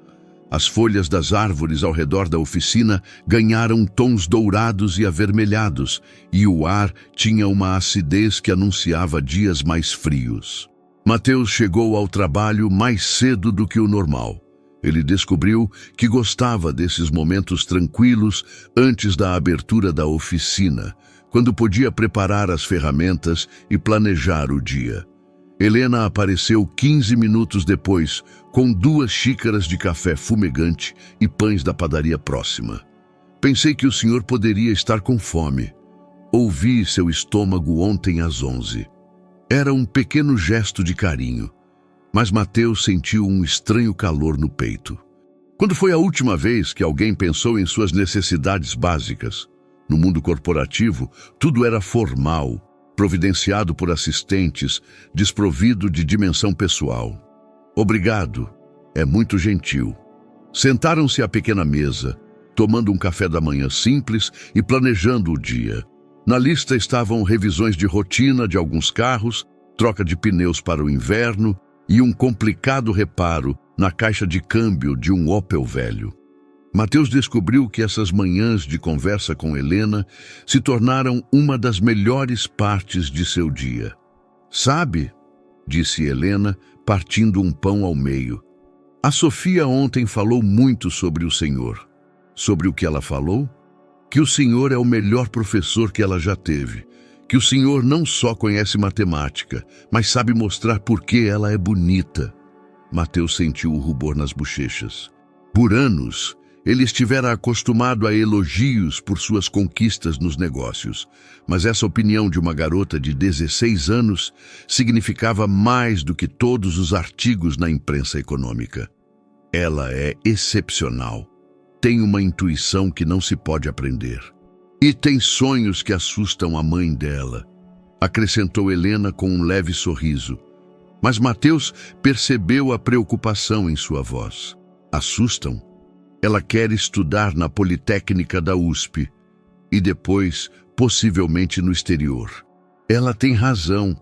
As folhas das árvores ao redor da oficina ganharam tons dourados e avermelhados, e o ar tinha uma acidez que anunciava dias mais frios. Mateus chegou ao trabalho mais cedo do que o normal. Ele descobriu que gostava desses momentos tranquilos antes da abertura da oficina, quando podia preparar as ferramentas e planejar o dia. Helena apareceu 15 minutos depois, com 2 xícaras de café fumegante e pães da padaria próxima. "Pensei que o senhor poderia estar com fome. Ouvi seu estômago ontem às 11. Era um pequeno gesto de carinho, mas Mateus sentiu um estranho calor no peito. Quando foi a última vez que alguém pensou em suas necessidades básicas? No mundo corporativo, tudo era formal, providenciado por assistentes, desprovido de dimensão pessoal. "Obrigado, é muito gentil." Sentaram-se à pequena mesa, tomando um café da manhã simples e planejando o dia. Na lista estavam revisões de rotina de alguns carros, troca de pneus para o inverno e um complicado reparo na caixa de câmbio de um Opel velho. Mateus descobriu que essas manhãs de conversa com Helena se tornaram uma das melhores partes de seu dia. "Sabe", disse Helena, partindo um pão ao meio, "a Sofia ontem falou muito sobre o senhor." "Sobre o que ela falou?" "Que o senhor é o melhor professor que ela já teve. Que o senhor não só conhece matemática, mas sabe mostrar por que ela é bonita." Mateus sentiu o rubor nas bochechas. Por anos, Ele estivera acostumado a elogios por suas conquistas nos negócios, mas essa opinião de uma garota de 16 anos significava mais do que todos os artigos na imprensa econômica. Ela é excepcional, tem uma intuição que não se pode aprender e tem sonhos que assustam a mãe dela, acrescentou Helena com um leve sorriso. Mas Mateus percebeu a preocupação em sua voz. Assustam? Ela quer estudar na Politécnica da USP e depois, possivelmente no exterior. Ela tem razão.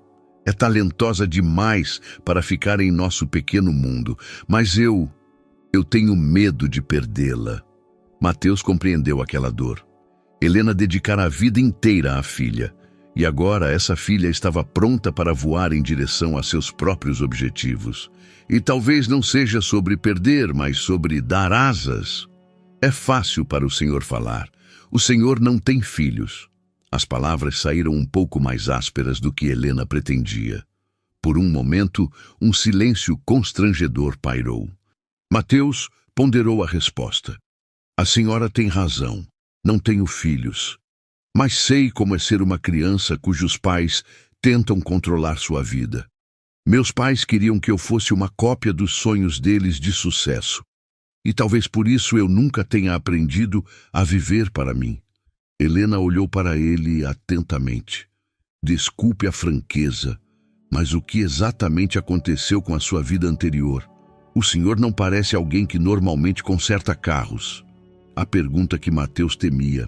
É talentosa demais para ficar em nosso pequeno mundo, mas eu tenho medo de perdê-la. Mateus compreendeu aquela dor. Helena dedicara a vida inteira à filha, e agora essa filha estava pronta para voar em direção a seus próprios objetivos. E talvez não seja sobre perder, mas sobre dar asas. É fácil para o Senhor falar. O Senhor não tem filhos. As palavras saíram um pouco mais ásperas do que Helena pretendia. Por um momento, um silêncio constrangedor pairou. Mateus ponderou a resposta. A senhora tem razão. Não tenho filhos. Mas sei como é ser uma criança cujos pais tentam controlar sua vida. Meus pais queriam que eu fosse uma cópia dos sonhos deles de sucesso. E talvez por isso eu nunca tenha aprendido a viver para mim. Helena olhou para ele atentamente. Desculpe a franqueza, mas o que exatamente aconteceu com a sua vida anterior? O senhor não parece alguém que normalmente conserta carros. A pergunta que Mateus temia.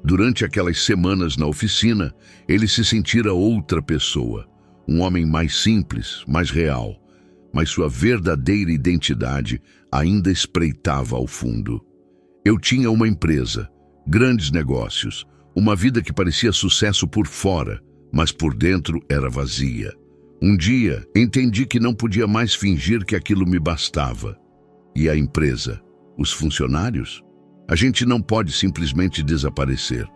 Durante aquelas semanas na oficina, ele se sentira outra pessoa. Um homem mais simples, mais real. Mas sua verdadeira identidade ainda espreitava ao fundo. Eu tinha uma empresa, grandes negócios, uma vida que parecia sucesso por fora, mas por dentro era vazia. Um dia, entendi que não podia mais fingir que aquilo me bastava. E a empresa? Os funcionários? A gente não pode simplesmente desaparecer.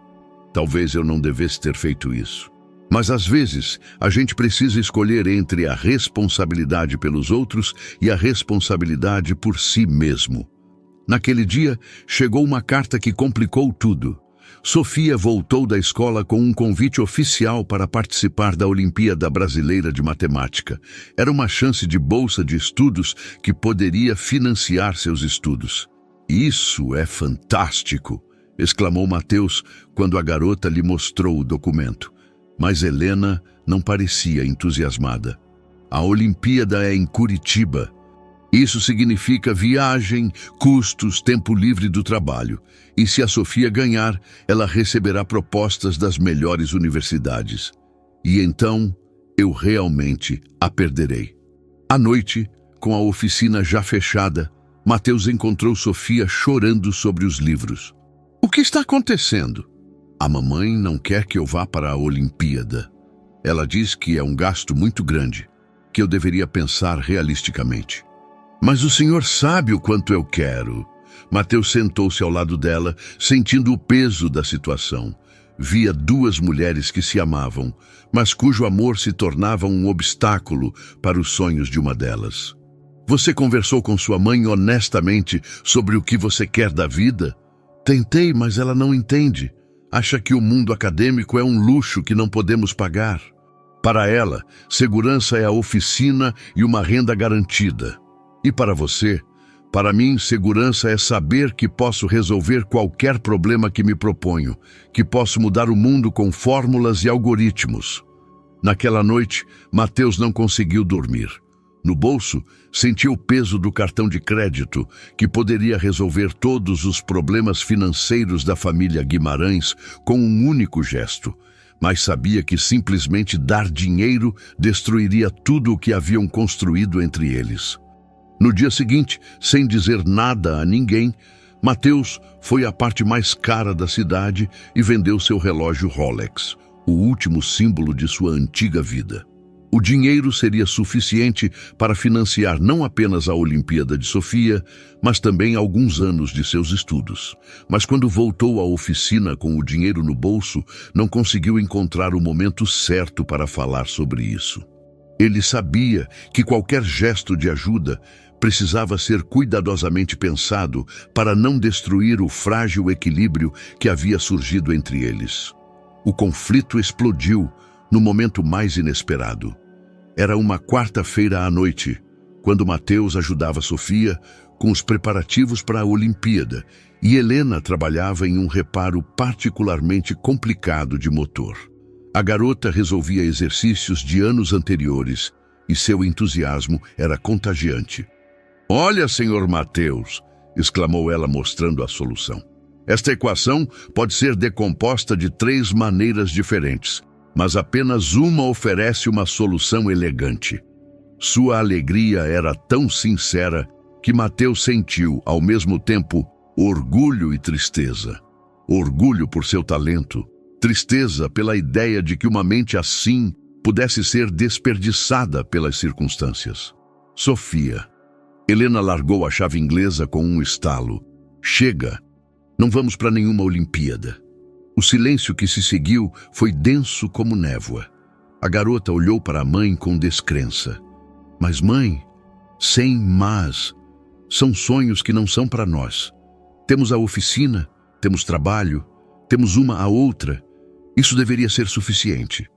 Talvez eu não devesse ter feito isso. Mas às vezes, a gente precisa escolher entre a responsabilidade pelos outros e a responsabilidade por si mesmo. Naquele dia, chegou uma carta que complicou tudo. Sofia voltou da escola com um convite oficial para participar da Olimpíada Brasileira de Matemática. Era uma chance de bolsa de estudos que poderia financiar seus estudos. Isso é fantástico! Exclamou Mateus quando a garota lhe mostrou o documento. Mas Helena não parecia entusiasmada. A Olimpíada é em Curitiba. Isso significa viagem, custos, tempo livre do trabalho. E se a Sofia ganhar, ela receberá propostas das melhores universidades. E então, eu realmente a perderei. À noite, com a oficina já fechada, Mateus encontrou Sofia chorando sobre os livros. O que está acontecendo? A mamãe não quer que eu vá para a Olimpíada. Ela diz que é um gasto muito grande, que eu deveria pensar realisticamente. Mas o senhor sabe o quanto eu quero. Mateus sentou-se ao lado dela, sentindo o peso da situação. Via duas mulheres que se amavam, mas cujo amor se tornava um obstáculo para os sonhos de uma delas. Você conversou com sua mãe honestamente sobre o que você quer da vida? Tentei, mas ela não entende. Acha que o mundo acadêmico é um luxo que não podemos pagar. Para ela, segurança é a oficina e uma renda garantida. E para você? Para mim, segurança é saber que posso resolver qualquer problema que me proponho, que posso mudar o mundo com fórmulas e algoritmos. Naquela noite, Mateus não conseguiu dormir. No bolso, sentiu o peso do cartão de crédito, que poderia resolver todos os problemas financeiros da família Guimarães com um único gesto, mas sabia que simplesmente dar dinheiro destruiria tudo o que haviam construído entre eles. No dia seguinte, sem dizer nada a ninguém, Mateus foi à parte mais cara da cidade e vendeu seu relógio Rolex, o último símbolo de sua antiga vida. O dinheiro seria suficiente para financiar não apenas a Olimpíada de Sofia, mas também alguns anos de seus estudos. Mas quando voltou à oficina com o dinheiro no bolso, não conseguiu encontrar o momento certo para falar sobre isso. Ele sabia que qualquer gesto de ajuda precisava ser cuidadosamente pensado para não destruir o frágil equilíbrio que havia surgido entre eles. O conflito explodiu no momento mais inesperado. Era uma quarta-feira à noite, quando Mateus ajudava Sofia com os preparativos para a Olimpíada e Helena trabalhava em um reparo particularmente complicado de motor. A garota resolvia exercícios de anos anteriores e seu entusiasmo era contagiante. "Olha, senhor Mateus", exclamou ela mostrando a solução. "Esta equação pode ser decomposta de 3 maneiras diferentes, mas apenas uma oferece uma solução elegante." Sua alegria era tão sincera que Mateus sentiu, ao mesmo tempo, orgulho e tristeza. Orgulho por seu talento, tristeza pela ideia de que uma mente assim pudesse ser desperdiçada pelas circunstâncias. "Sofia." Helena largou a chave inglesa com um estalo. "Chega! Não vamos para nenhuma Olimpíada." O silêncio que se seguiu foi denso como névoa. A garota olhou para a mãe com descrença. "Mas mãe, sem mas, são sonhos que não são para nós. Temos a oficina, temos trabalho, temos uma a outra. Isso deveria ser suficiente."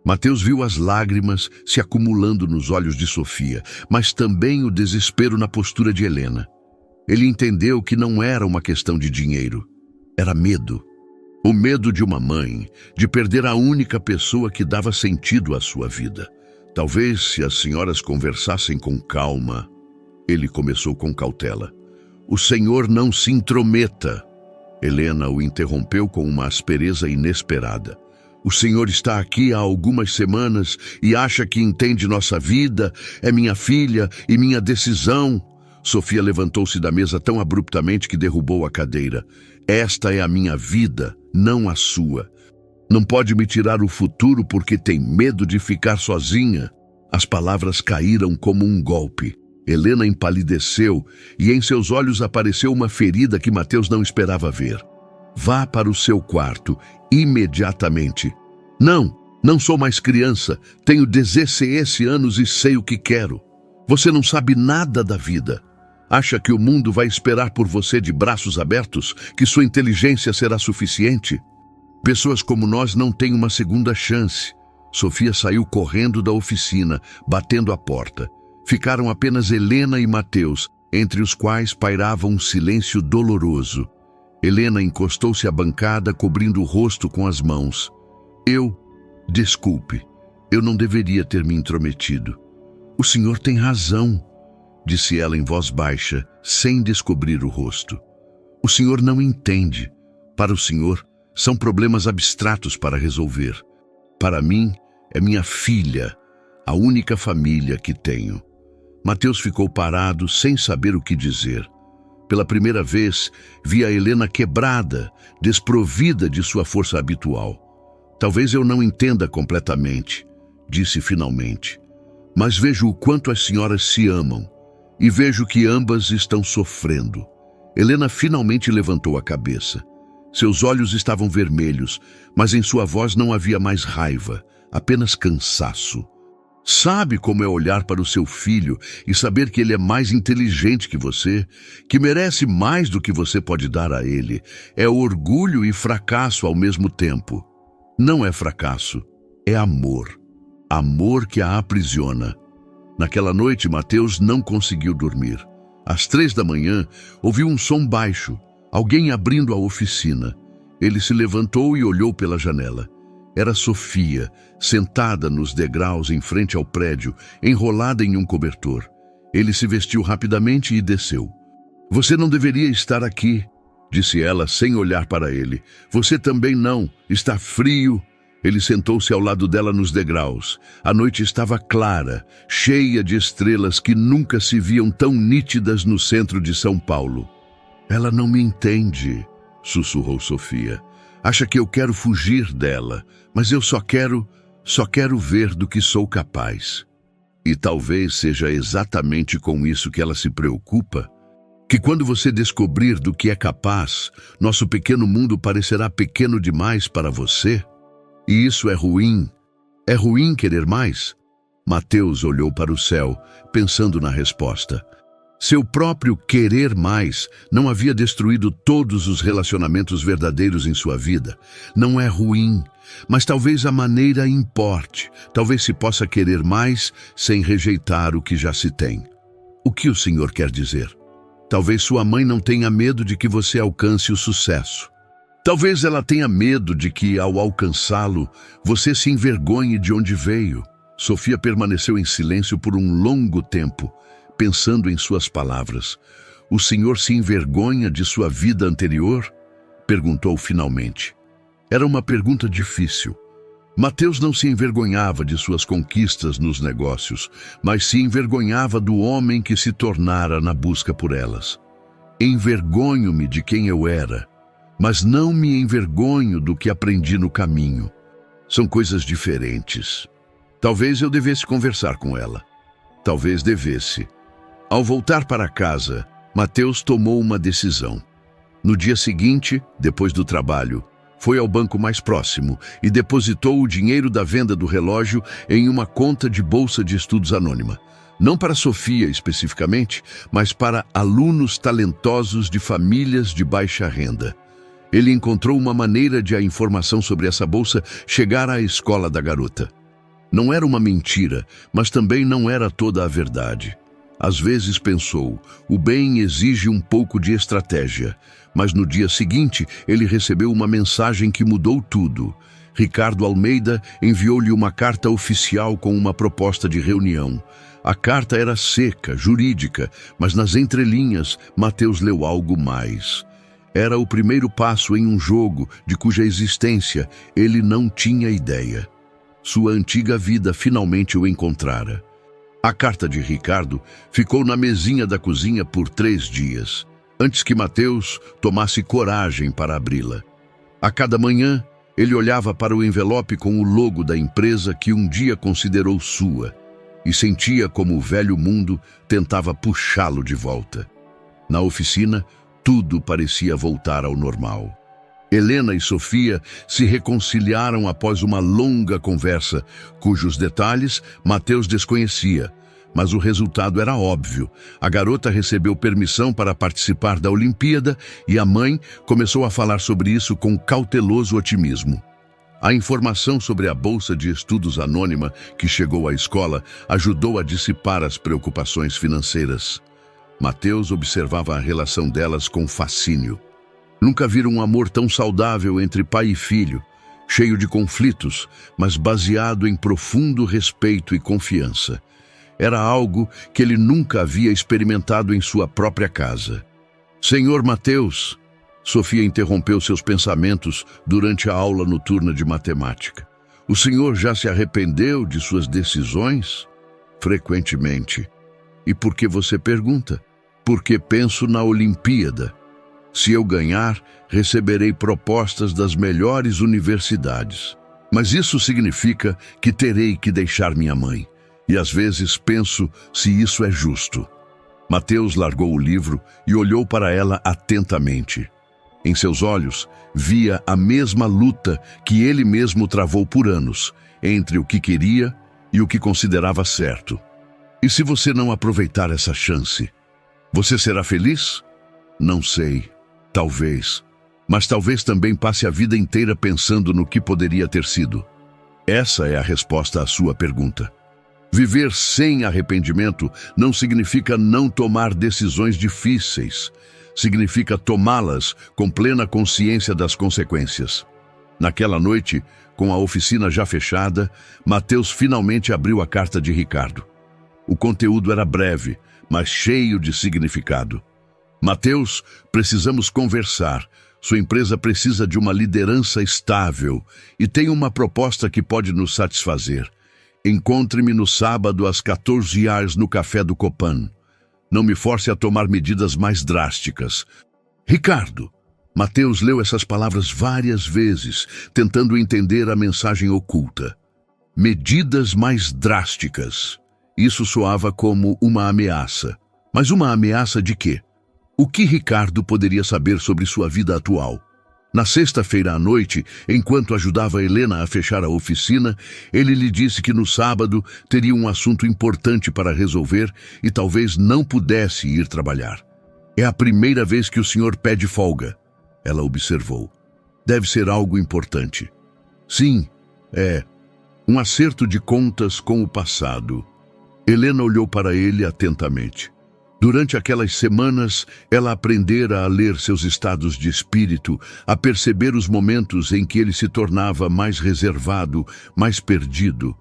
Mateus viu as lágrimas se acumulando nos olhos de Sofia, mas também o desespero na postura de Helena. Ele entendeu que não era uma questão de dinheiro, era medo. O medo de uma mãe, de perder a única pessoa que dava sentido à sua vida. "Talvez se as senhoras conversassem com calma." Ele começou com cautela. "O senhor não se intrometa." Helena o interrompeu com uma aspereza inesperada. "O senhor está aqui há algumas semanas e acha que entende nossa vida, é minha filha e minha decisão." Sofia levantou-se da mesa tão abruptamente que derrubou a cadeira. "Esta é a minha vida, não a sua. Não pode me tirar o futuro porque tem medo de ficar sozinha." As palavras caíram como um golpe. Helena empalideceu e em seus olhos apareceu uma ferida que Mateus não esperava ver. "Vá para o seu quarto, imediatamente." Não sou mais criança. Tenho 16 anos e sei o que quero." "Você não sabe nada da vida. Acha que o mundo vai esperar por você de braços abertos? Que sua inteligência será suficiente? Pessoas como nós não têm uma segunda chance." Sofia saiu correndo da oficina, batendo a porta. Ficaram apenas Helena e Mateus, entre os quais pairava um silêncio doloroso. Helena encostou-se à bancada, cobrindo o rosto com as mãos. Desculpe, eu não deveria ter me intrometido." "O senhor tem razão", disse ela em voz baixa, sem descobrir o rosto. "O senhor não entende. Para o senhor, são problemas abstratos para resolver. Para mim, é minha filha, a única família que tenho." Mateus ficou parado, sem saber o que dizer. Pela primeira vez, via Helena quebrada, desprovida de sua força habitual. "Talvez eu não entenda completamente", disse finalmente. "Mas vejo o quanto as senhoras se amam, e vejo que ambas estão sofrendo." Helena finalmente levantou a cabeça. Seus olhos estavam vermelhos, mas em sua voz não havia mais raiva, apenas cansaço. "Sabe como é olhar para o seu filho e saber que ele é mais inteligente que você, que merece mais do que você pode dar a ele. É orgulho e fracasso ao mesmo tempo." "Não é fracasso, é amor. Amor que a aprisiona." Naquela noite, Mateus não conseguiu dormir. Às 3 da manhã, ouviu um som baixo, alguém abrindo a oficina. Ele se levantou e olhou pela janela. Era Sofia, sentada nos degraus em frente ao prédio, enrolada em um cobertor. Ele se vestiu rapidamente e desceu. "Você não deveria estar aqui", disse ela sem olhar para ele. "Você também não. Está frio." Ele sentou-se ao lado dela nos degraus. A noite estava clara, cheia de estrelas que nunca se viam tão nítidas no centro de São Paulo. "Ela não me entende", sussurrou Sofia. "Acha que eu quero fugir dela, mas eu só quero ver do que sou capaz." E talvez seja exatamente com isso que ela se preocupa. Que quando você descobrir do que é capaz, nosso pequeno mundo parecerá pequeno demais para você. E isso é ruim. É ruim querer mais? Mateus olhou para o céu, pensando na resposta. Seu próprio querer mais não havia destruído todos os relacionamentos verdadeiros em sua vida. Não é ruim, mas talvez a maneira importe. Talvez se possa querer mais sem rejeitar o que já se tem. O que o Senhor quer dizer? Talvez sua mãe não tenha medo de que você alcance o sucesso. Talvez ela tenha medo de que, ao alcançá-lo, você se envergonhe de onde veio. Sofia permaneceu em silêncio por um longo tempo, pensando em suas palavras. O Senhor se envergonha de sua vida anterior? Perguntou finalmente. Era uma pergunta difícil. Mateus não se envergonhava de suas conquistas nos negócios, mas se envergonhava do homem que se tornara na busca por elas. Envergonho-me de quem eu era, mas não me envergonho do que aprendi no caminho. São coisas diferentes. Talvez eu devesse conversar com ela. Talvez devesse. Ao voltar para casa, Mateus tomou uma decisão. No dia seguinte, depois do trabalho, foi ao banco mais próximo e depositou o dinheiro da venda do relógio em uma conta de bolsa de estudos anônima. Não para Sofia especificamente, mas para alunos talentosos de famílias de baixa renda. Ele encontrou uma maneira de a informação sobre essa bolsa chegar à escola da garota. Não era uma mentira, mas também não era toda a verdade. Às vezes pensou, o bem exige um pouco de estratégia, mas no dia seguinte ele recebeu uma mensagem que mudou tudo. Ricardo Almeida enviou-lhe uma carta oficial com uma proposta de reunião. A carta era seca, jurídica, mas nas entrelinhas Mateus leu algo mais. Era o primeiro passo em um jogo de cuja existência ele não tinha ideia. Sua antiga vida finalmente o encontrara. A carta de Ricardo ficou na mesinha da cozinha por 3 dias, antes que Mateus tomasse coragem para abri-la. A cada manhã, ele olhava para o envelope com o logo da empresa que um dia considerou sua e sentia como o velho mundo tentava puxá-lo de volta. Na oficina, tudo parecia voltar ao normal. Helena e Sofia se reconciliaram após uma longa conversa, cujos detalhes Mateus desconhecia, mas o resultado era óbvio. A garota recebeu permissão para participar da Olimpíada e a mãe começou a falar sobre isso com cauteloso otimismo. A informação sobre a bolsa de estudos anônima que chegou à escola ajudou a dissipar as preocupações financeiras. Mateus observava a relação delas com fascínio. Nunca vira um amor tão saudável entre pai e filho, cheio de conflitos, mas baseado em profundo respeito e confiança. Era algo que ele nunca havia experimentado em sua própria casa. Senhor Mateus, Sofia interrompeu seus pensamentos durante a aula noturna de matemática. O senhor já se arrependeu de suas decisões? Frequentemente. E por que você pergunta? Porque penso na Olimpíada. Se eu ganhar, receberei propostas das melhores universidades. Mas isso significa que terei que deixar minha mãe. E às vezes penso se isso é justo. Mateus largou o livro e olhou para ela atentamente. Em seus olhos, via a mesma luta que ele mesmo travou por anos, entre o que queria e o que considerava certo. E se você não aproveitar essa chance, você será feliz? Não sei. Talvez. Mas talvez também passe a vida inteira pensando no que poderia ter sido. Essa é a resposta à sua pergunta. Viver sem arrependimento não significa não tomar decisões difíceis. Significa tomá-las com plena consciência das consequências. Naquela noite, com a oficina já fechada, Mateus finalmente abriu a carta de Ricardo. O conteúdo era breve, mas cheio de significado. Mateus, precisamos conversar. Sua empresa precisa de uma liderança estável e tem uma proposta que pode nos satisfazer. Encontre-me no sábado às 14 horas no café do Copan. Não me force a tomar medidas mais drásticas. Ricardo! Mateus leu essas palavras várias vezes, tentando entender a mensagem oculta. Medidas mais drásticas. Isso soava como uma ameaça. Mas uma ameaça de quê? O que Ricardo poderia saber sobre sua vida atual? Na sexta-feira à noite, enquanto ajudava Helena a fechar a oficina, ele lhe disse que no sábado teria um assunto importante para resolver e talvez não pudesse ir trabalhar. É a primeira vez que o senhor pede folga, ela observou. Deve ser algo importante. Sim, é. Um acerto de contas com o passado. Helena olhou para ele atentamente. Durante aquelas semanas, ela aprendera a ler seus estados de espírito, a perceber os momentos em que ele se tornava mais reservado, mais perdido.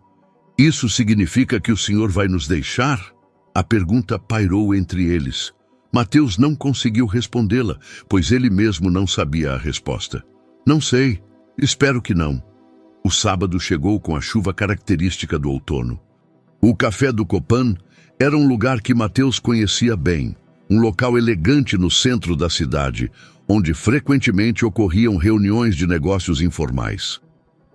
Isso significa que o senhor vai nos deixar? A pergunta pairou entre eles. Mateus não conseguiu respondê-la, pois ele mesmo não sabia a resposta. Não sei, espero que não. O sábado chegou com a chuva característica do outono. O café do Copan era um lugar que Mateus conhecia bem, um local elegante no centro da cidade, onde frequentemente ocorriam reuniões de negócios informais.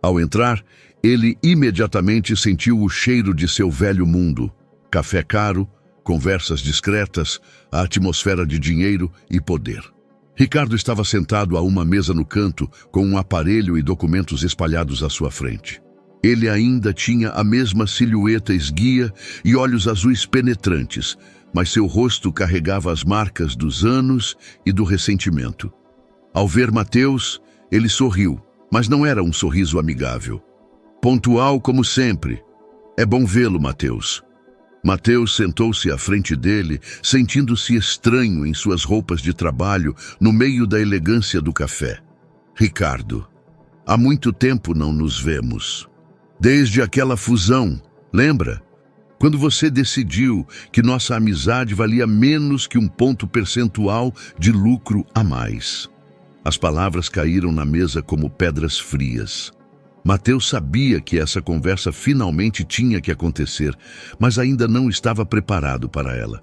Ao entrar, ele imediatamente sentiu o cheiro de seu velho mundo. Café caro, conversas discretas, a atmosfera de dinheiro e poder. Ricardo estava sentado a uma mesa no canto, com um aparelho e documentos espalhados à sua frente. Ele ainda tinha a mesma silhueta esguia e olhos azuis penetrantes, mas seu rosto carregava as marcas dos anos e do ressentimento. Ao ver Mateus, ele sorriu, mas não era um sorriso amigável. Pontual como sempre. É bom vê-lo, Mateus. Mateus sentou-se à frente dele, sentindo-se estranho em suas roupas de trabalho, no meio da elegância do café. Ricardo, há muito tempo não nos vemos. Desde aquela fusão, lembra? Quando você decidiu que nossa amizade valia menos que um ponto percentual de lucro a mais. As palavras caíram na mesa como pedras frias. Mateus sabia que essa conversa finalmente tinha que acontecer, mas ainda não estava preparado para ela.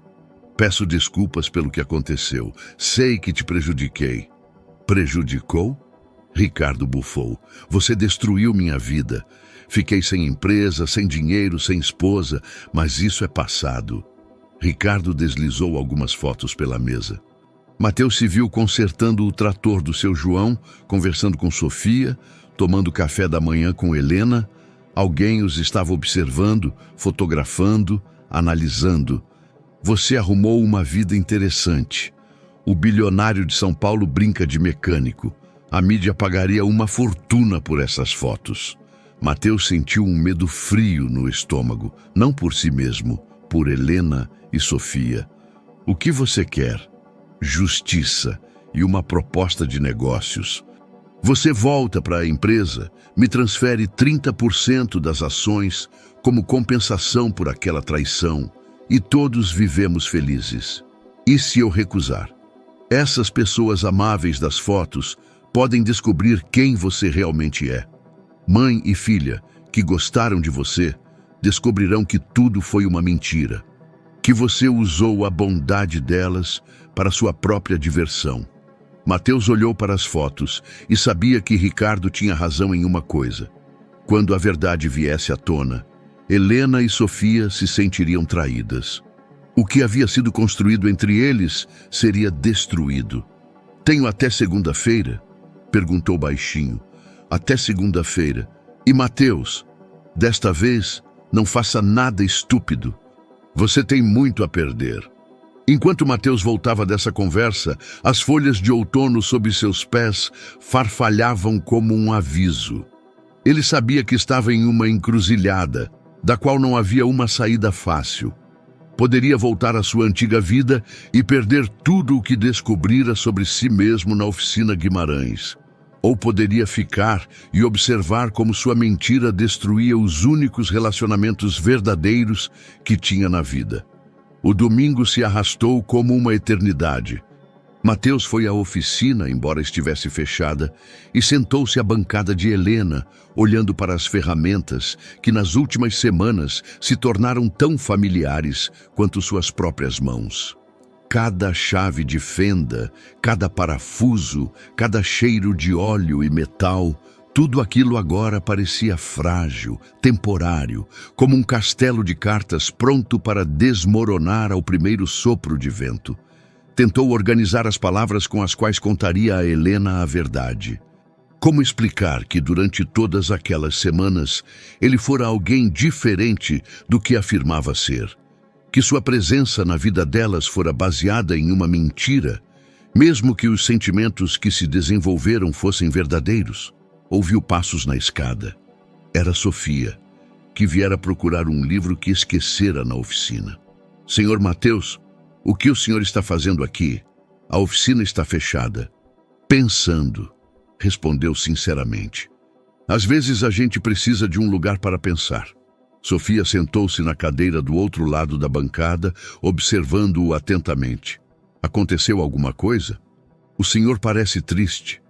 Peço desculpas pelo que aconteceu. Sei que te prejudiquei. Prejudicou? Ricardo bufou. Você destruiu minha vida. Fiquei sem empresa, sem dinheiro, sem esposa, mas isso é passado. Ricardo deslizou algumas fotos pela mesa. Mateus se viu consertando o trator do seu João, conversando com Sofia, tomando café da manhã com Helena. Alguém os estava observando, fotografando, analisando. Você arrumou uma vida interessante. O bilionário de São Paulo brinca de mecânico. A mídia pagaria uma fortuna por essas fotos. Mateus sentiu um medo frio no estômago, não por si mesmo, por Helena e Sofia. O que você quer? Justiça e uma proposta de negócios. Você volta para a empresa, me transfere 30% das ações como compensação por aquela traição e todos vivemos felizes. E se eu recusar? Essas pessoas amáveis das fotos podem descobrir quem você realmente é. Mãe e filha, que gostaram de você, descobrirão que tudo foi uma mentira, que você usou a bondade delas para sua própria diversão. Mateus olhou para as fotos e sabia que Ricardo tinha razão em uma coisa. Quando a verdade viesse à tona, Helena e Sofia se sentiriam traídas. O que havia sido construído entre eles seria destruído. Tenho até segunda-feira? Perguntou baixinho. Até segunda-feira. E Mateus, desta vez, não faça nada estúpido. Você tem muito a perder. Enquanto Mateus voltava dessa conversa, as folhas de outono sob seus pés farfalhavam como um aviso. Ele sabia que estava em uma encruzilhada, da qual não havia uma saída fácil. Poderia voltar à sua antiga vida e perder tudo o que descobrira sobre si mesmo na oficina Guimarães. Ou poderia ficar e observar como sua mentira destruía os únicos relacionamentos verdadeiros que tinha na vida. O domingo se arrastou como uma eternidade. Mateus foi à oficina, embora estivesse fechada, e sentou-se à bancada de Helena, olhando para as ferramentas que nas últimas semanas se tornaram tão familiares quanto suas próprias mãos. Cada chave de fenda, cada parafuso, cada cheiro de óleo e metal, tudo aquilo agora parecia frágil, temporário, como um castelo de cartas pronto para desmoronar ao primeiro sopro de vento. Tentou organizar as palavras com as quais contaria a Helena a verdade. Como explicar que durante todas aquelas semanas ele fora alguém diferente do que afirmava ser? Que sua presença na vida delas fora baseada em uma mentira, mesmo que os sentimentos que se desenvolveram fossem verdadeiros? Ouviu passos na escada. Era Sofia, que viera procurar um livro que esquecera na oficina. Senhor Mateus, o que o senhor está fazendo aqui? A oficina está fechada. Pensando, respondeu sinceramente. Às vezes a gente precisa de um lugar para pensar. Sofia sentou-se na cadeira do outro lado da bancada, observando-o atentamente. Aconteceu alguma coisa? O senhor parece triste.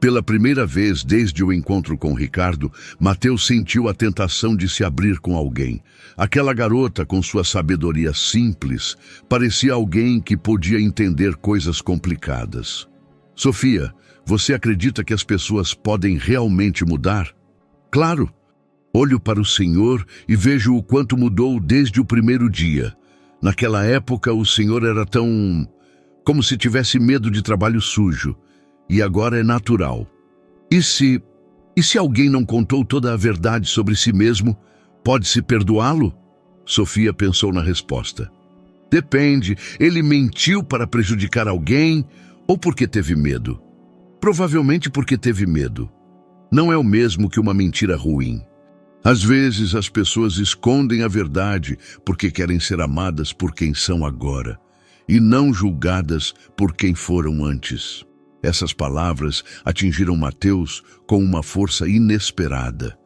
Pela primeira vez desde o encontro com Ricardo, Mateus sentiu a tentação de se abrir com alguém. Aquela garota, com sua sabedoria simples, parecia alguém que podia entender coisas complicadas. Sofia, você acredita que as pessoas podem realmente mudar? Claro. Olho para o Senhor e vejo o quanto mudou desde o primeiro dia. Naquela época, o Senhor era tão... como se tivesse medo de trabalho sujo. E agora é natural. E se alguém não contou toda a verdade sobre si mesmo, pode-se perdoá-lo? Sofia pensou na resposta. Depende, ele mentiu para prejudicar alguém ou porque teve medo? Provavelmente porque teve medo. Não é o mesmo que uma mentira ruim. Às vezes as pessoas escondem a verdade porque querem ser amadas por quem são agora e não julgadas por quem foram antes. Essas palavras atingiram Mateus com uma força inesperada.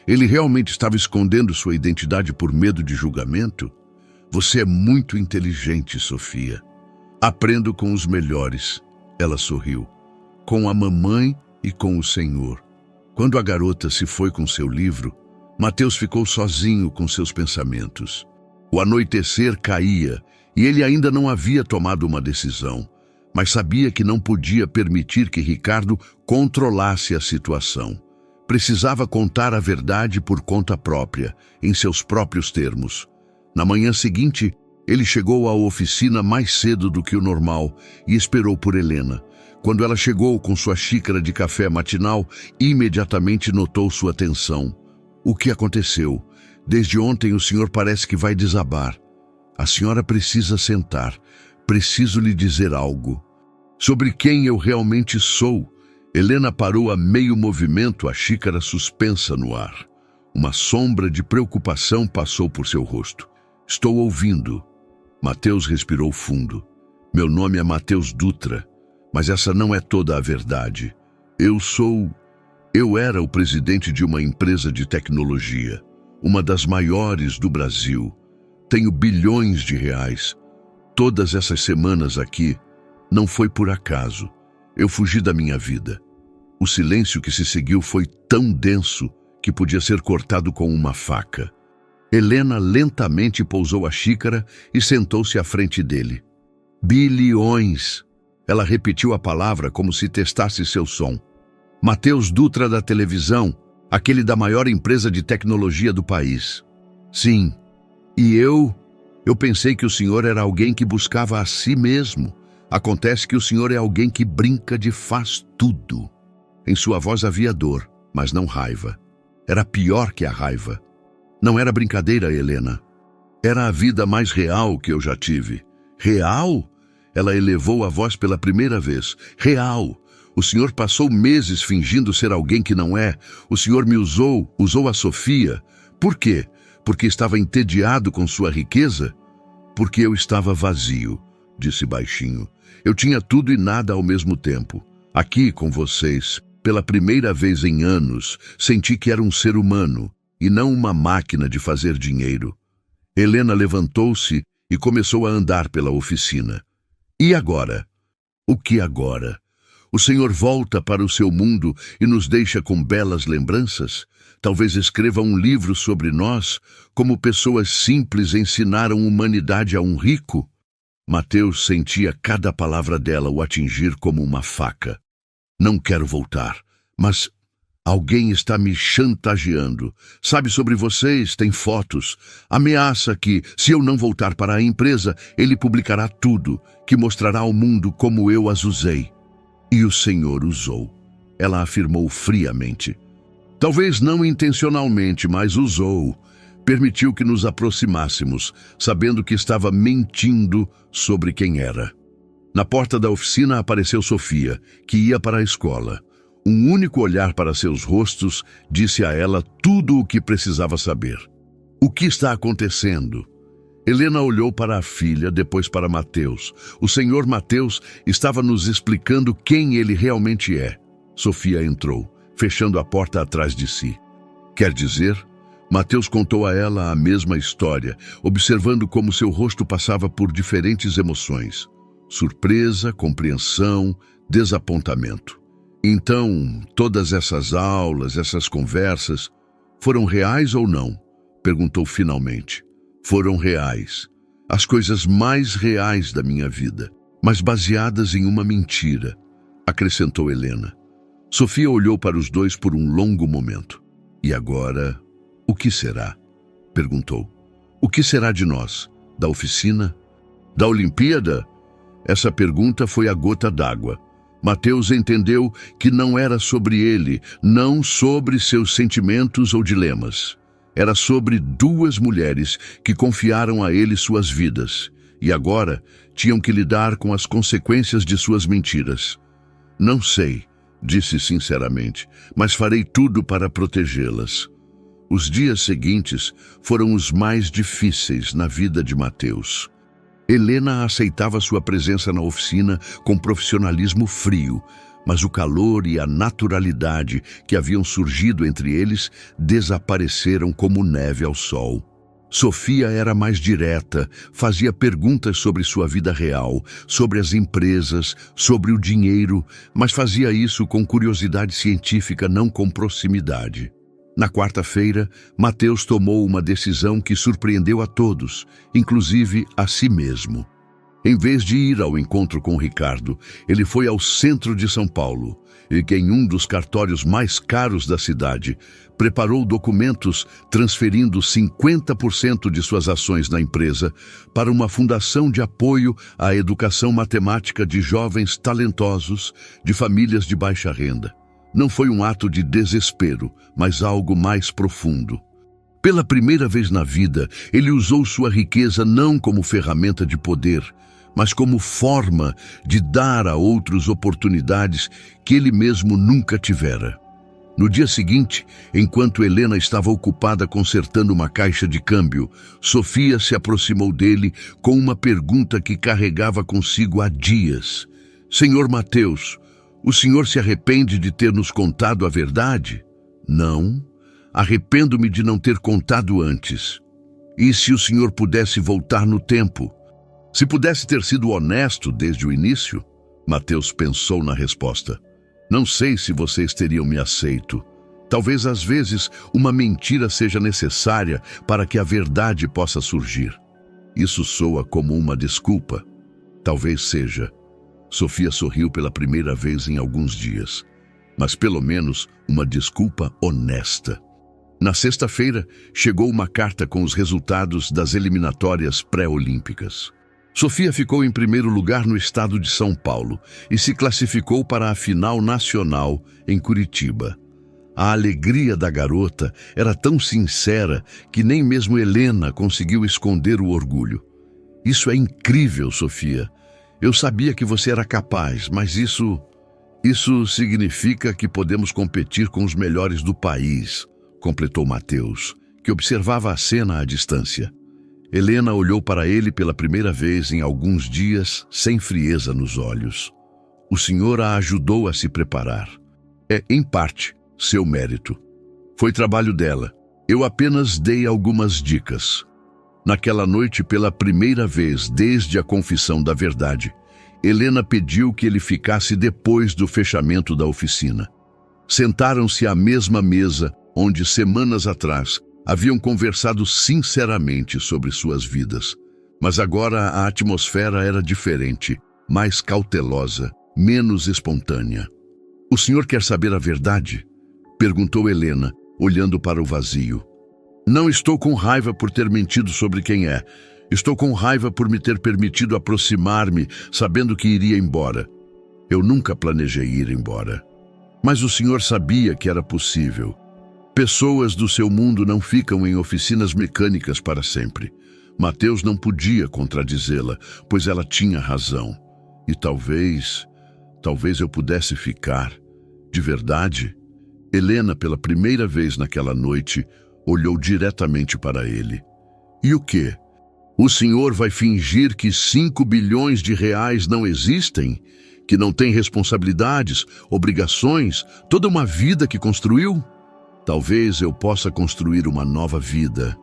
Ele realmente estava escondendo sua identidade por medo de julgamento? Você é muito inteligente, Sofia. Aprendo com os melhores. Ela sorriu. Com a mamãe e com o Senhor. Quando a garota se foi com seu livro, Mateus ficou sozinho com seus pensamentos. O anoitecer caía e ele ainda não havia tomado uma decisão, mas sabia que não podia permitir que Ricardo controlasse a situação. Precisava contar a verdade por conta própria, em seus próprios termos. Na manhã seguinte, ele chegou à oficina mais cedo do que o normal e esperou por Helena. Quando ela chegou com sua xícara de café matinal, imediatamente notou sua tensão. O que aconteceu? Desde ontem o senhor parece que vai desabar. A senhora precisa sentar. Preciso lhe dizer algo. Sobre quem eu realmente sou. Helena parou a meio movimento, a xícara suspensa no ar. Uma sombra de preocupação passou por seu rosto. Estou ouvindo. Mateus respirou fundo. Meu nome é Mateus Dutra, mas essa não é toda a verdade. Eu era o presidente de uma empresa de tecnologia, uma das maiores do Brasil. Tenho bilhões de reais. Todas essas semanas aqui, não foi por acaso. Eu fugi da minha vida. O silêncio que se seguiu foi tão denso que podia ser cortado com uma faca. Helena lentamente pousou a xícara e sentou-se à frente dele. Bilhões. Ela repetiu a palavra como se testasse seu som. Mateus Dutra da televisão, aquele da maior empresa de tecnologia do país. Sim. E eu pensei que o senhor era alguém que buscava a si mesmo. Acontece que o senhor é alguém que brinca de faz tudo. Em sua voz havia dor, mas não raiva. Era pior que a raiva. Não era brincadeira, Helena. Era a vida mais real que eu já tive. Real? Ela elevou a voz pela primeira vez. Real. O senhor passou meses fingindo ser alguém que não é. O senhor me usou a Sofia. Por quê? Porque estava entediado com sua riqueza? Porque eu estava vazio, disse baixinho. Eu tinha tudo e nada ao mesmo tempo. Aqui com vocês, pela primeira vez em anos, senti que era um ser humano e não uma máquina de fazer dinheiro. Helena levantou-se e começou a andar pela oficina. E agora? O que agora? O senhor volta para o seu mundo e nos deixa com belas lembranças? Talvez escreva um livro sobre nós, como pessoas simples ensinaram humanidade a um rico? Mateus sentia cada palavra dela o atingir como uma faca. Não quero voltar, mas alguém está me chantageando. Sabe sobre vocês, tem fotos. Ameaça que, se eu não voltar para a empresa, ele publicará tudo, que mostrará ao mundo como eu as usei. E o senhor usou. ela afirmou friamente. Talvez não intencionalmente, mas usou. Permitiu que nos aproximássemos, sabendo que estava mentindo sobre quem era. Na porta da oficina apareceu Sofia, que ia para a escola. Um único olhar para seus rostos disse a ela tudo o que precisava saber. O que está acontecendo? Helena olhou para a filha, depois para Mateus. O senhor Mateus estava nos explicando quem ele realmente é. Sofia entrou, fechando a porta atrás de si. Quer dizer, Mateus contou a ela a mesma história, observando como seu rosto passava por diferentes emoções. Surpresa, compreensão, desapontamento. Então, todas essas aulas, essas conversas, foram reais ou não? Perguntou finalmente. Foram reais. As coisas mais reais da minha vida, mas baseadas em uma mentira, acrescentou Helena. Sofia olhou para os dois por um longo momento. E agora, o que será? Perguntou. O que será de nós? Da oficina? Da Olimpíada? Essa pergunta foi a gota d'água. Mateus entendeu que não era sobre ele, não sobre seus sentimentos ou dilemas. Era sobre duas mulheres que confiaram a ele suas vidas e agora tinham que lidar com as consequências de suas mentiras. Não sei, disse sinceramente, mas farei tudo para protegê-las. Os dias seguintes foram os mais difíceis na vida de Mateus. Helena aceitava sua presença na oficina com profissionalismo frio, mas o calor e a naturalidade que haviam surgido entre eles desapareceram como neve ao sol. Sofia era mais direta, fazia perguntas sobre sua vida real, sobre as empresas, sobre o dinheiro, mas fazia isso com curiosidade científica, não com proximidade. Na quarta-feira, Mateus tomou uma decisão que surpreendeu a todos, inclusive a si mesmo. Em vez de ir ao encontro com Ricardo, ele foi ao centro de São Paulo e, em um dos cartórios mais caros da cidade, preparou documentos transferindo 50% de suas ações na empresa para uma fundação de apoio à educação matemática de jovens talentosos de famílias de baixa renda. Não foi um ato de desespero, mas algo mais profundo. Pela primeira vez na vida, ele usou sua riqueza não como ferramenta de poder, mas como forma de dar a outros oportunidades que ele mesmo nunca tivera. No dia seguinte, enquanto Helena estava ocupada consertando uma caixa de câmbio, Sofia se aproximou dele com uma pergunta que carregava consigo há dias. Senhor Mateus, o senhor se arrepende de ter nos contado a verdade? Não. Arrependo-me de não ter contado antes. E se o senhor pudesse voltar no tempo? Se pudesse ter sido honesto desde o início? Mateus pensou na resposta. Não sei se vocês teriam me aceito. Talvez às vezes uma mentira seja necessária para que a verdade possa surgir. Isso soa como uma desculpa. Talvez seja. Sofia sorriu pela primeira vez em alguns dias, mas pelo menos uma desculpa honesta. Na sexta-feira, chegou uma carta com os resultados das eliminatórias pré-olímpicas. Sofia ficou em primeiro lugar no estado de São Paulo e se classificou para a final nacional em Curitiba. A alegria da garota era tão sincera que nem mesmo Helena conseguiu esconder o orgulho. Isso é incrível, Sofia. Eu sabia que você era capaz, mas isso significa que podemos competir com os melhores do país, completou Mateus, que observava a cena à distância. Helena olhou para ele pela primeira vez em alguns dias, sem frieza nos olhos. O senhor a ajudou a se preparar. É, em parte, seu mérito. Foi trabalho dela. Eu apenas dei algumas dicas. Naquela noite, pela primeira vez desde a confissão da verdade, Helena pediu que ele ficasse depois do fechamento da oficina. Sentaram-se à mesma mesa onde, semanas atrás, haviam conversado sinceramente sobre suas vidas. Mas agora a atmosfera era diferente, mais cautelosa, menos espontânea. O senhor quer saber a verdade? Perguntou Helena, olhando para o vazio. Não estou com raiva por ter mentido sobre quem é. Estou com raiva por me ter permitido aproximar-me, sabendo que iria embora. Eu nunca planejei ir embora. Mas o senhor sabia que era possível. Pessoas do seu mundo não ficam em oficinas mecânicas para sempre. Mateus não podia contradizê-la, pois ela tinha razão. E talvez eu pudesse ficar. De verdade? Helena, pela primeira vez naquela noite, olhou diretamente para ele. E o quê? O senhor vai fingir que 5 bilhões de reais não existem? Que não tem responsabilidades, obrigações, toda uma vida que construiu? Talvez eu possa construir uma nova vida.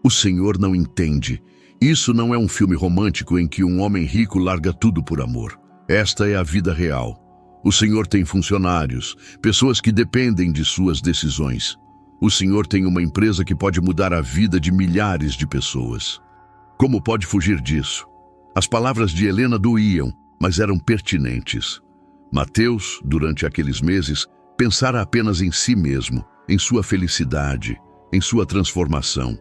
O senhor não entende. Isso não é um filme romântico em que um homem rico larga tudo por amor. Esta é a vida real. O senhor tem funcionários, pessoas que dependem de suas decisões. O senhor tem uma empresa que pode mudar a vida de milhares de pessoas. Como pode fugir disso? As palavras de Helena doíam, mas eram pertinentes. Mateus, durante aqueles meses, pensara apenas em si mesmo, em sua felicidade, em sua transformação.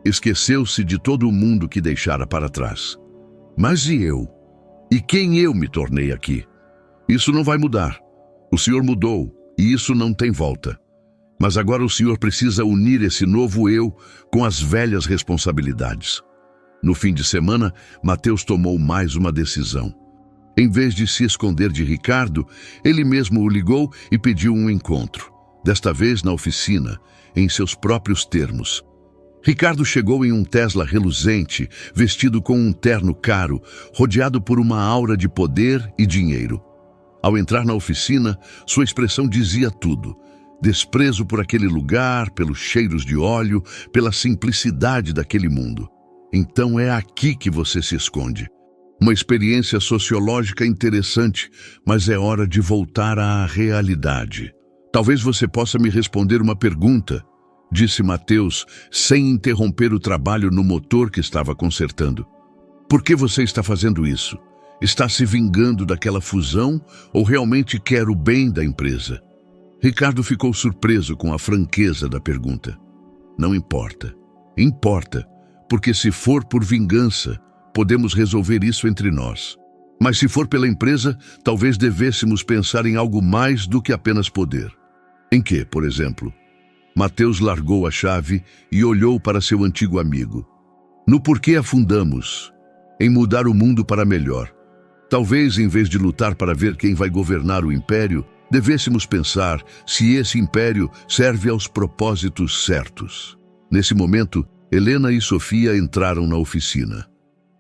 Esqueceu-se de todo o mundo que deixara para trás. Mas e eu? E quem eu me tornei aqui? Isso não vai mudar. O senhor mudou, e isso não tem volta. Mas agora o senhor precisa unir esse novo eu com as velhas responsabilidades. No fim de semana, Mateus tomou mais uma decisão. Em vez de se esconder de Ricardo, ele mesmo o ligou e pediu um encontro. Desta vez na oficina, em seus próprios termos. Ricardo chegou em um Tesla reluzente, vestido com um terno caro, rodeado por uma aura de poder e dinheiro. Ao entrar na oficina, sua expressão dizia tudo. Desprezo por aquele lugar, pelos cheiros de óleo, pela simplicidade daquele mundo. Então é aqui que você se esconde. Uma experiência sociológica interessante, mas é hora de voltar à realidade. Talvez você possa me responder uma pergunta, disse Mateus, sem interromper o trabalho no motor que estava consertando. Por que você está fazendo isso? Está se vingando daquela fusão ou realmente quer o bem da empresa? Ricardo ficou surpreso com a franqueza da pergunta. Não importa. Importa, porque se for por vingança, podemos resolver isso entre nós. Mas se for pela empresa, talvez devêssemos pensar em algo mais do que apenas poder. Em que, por exemplo? Mateus largou a chave e olhou para seu antigo amigo. No porquê afundamos? Em mudar o mundo para melhor. Talvez, em vez de lutar para ver quem vai governar o império, devêssemos pensar se esse império serve aos propósitos certos. Nesse momento, Helena e Sofia entraram na oficina.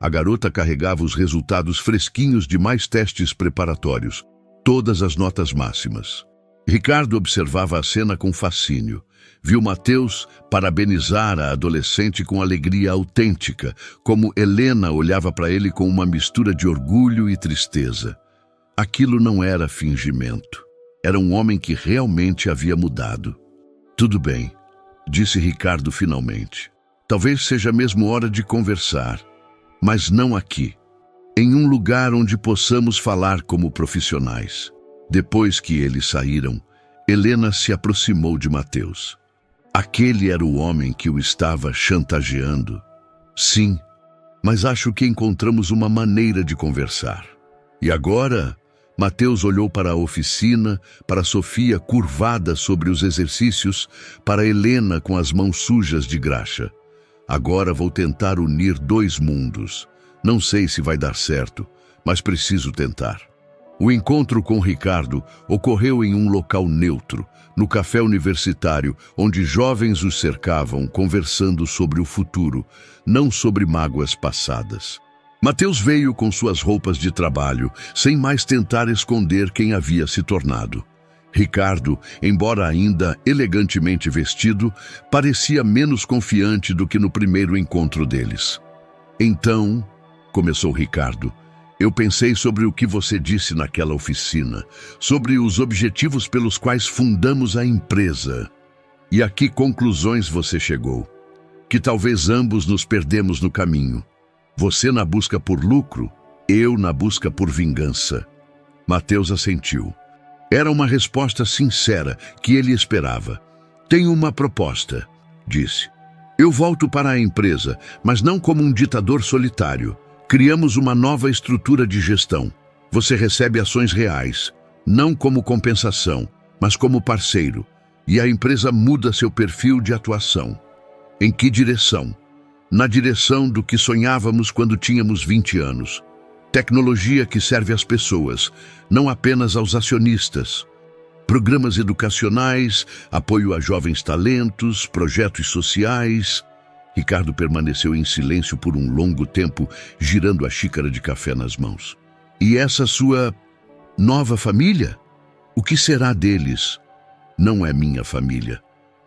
A garota carregava os resultados fresquinhos de mais testes preparatórios, todas as notas máximas. Ricardo observava a cena com fascínio. Viu Mateus parabenizar a adolescente com alegria autêntica, como Helena olhava para ele com uma mistura de orgulho e tristeza. Aquilo não era fingimento. Era um homem que realmente havia mudado. Tudo bem, disse Ricardo finalmente. Talvez seja mesmo hora de conversar, mas não aqui. Em um lugar onde possamos falar como profissionais. Depois que eles saíram, Helena se aproximou de Mateus. Aquele era o homem que o estava chantageando. Sim, mas acho que encontramos uma maneira de conversar. E agora, Mateus olhou para a oficina, para Sofia curvada sobre os exercícios, para Helena com as mãos sujas de graxa. Agora vou tentar unir dois mundos. Não sei se vai dar certo, mas preciso tentar. O encontro com Ricardo ocorreu em um local neutro, no café universitário, onde jovens os cercavam, conversando sobre o futuro, não sobre mágoas passadas. Mateus veio com suas roupas de trabalho, sem mais tentar esconder quem havia se tornado. Ricardo, embora ainda elegantemente vestido, parecia menos confiante do que no primeiro encontro deles. Então, começou Ricardo, eu pensei sobre o que você disse naquela oficina, sobre os objetivos pelos quais fundamos a empresa. E a que conclusões você chegou? Que talvez ambos nos perdemos no caminho. Você na busca por lucro, eu na busca por vingança. Mateus assentiu. Era uma resposta sincera que ele esperava. Tenho uma proposta, disse. Eu volto para a empresa, mas não como um ditador solitário. Criamos uma nova estrutura de gestão. Você recebe ações reais, não como compensação, mas como parceiro, e a empresa muda seu perfil de atuação. Em que direção? Na direção do que sonhávamos quando tínhamos 20 anos. Tecnologia que serve às pessoas, não apenas aos acionistas. Programas educacionais, apoio a jovens talentos, projetos sociais. Ricardo permaneceu em silêncio por um longo tempo, girando a xícara de café nas mãos. E essa sua nova família? O que será deles? Não é minha família,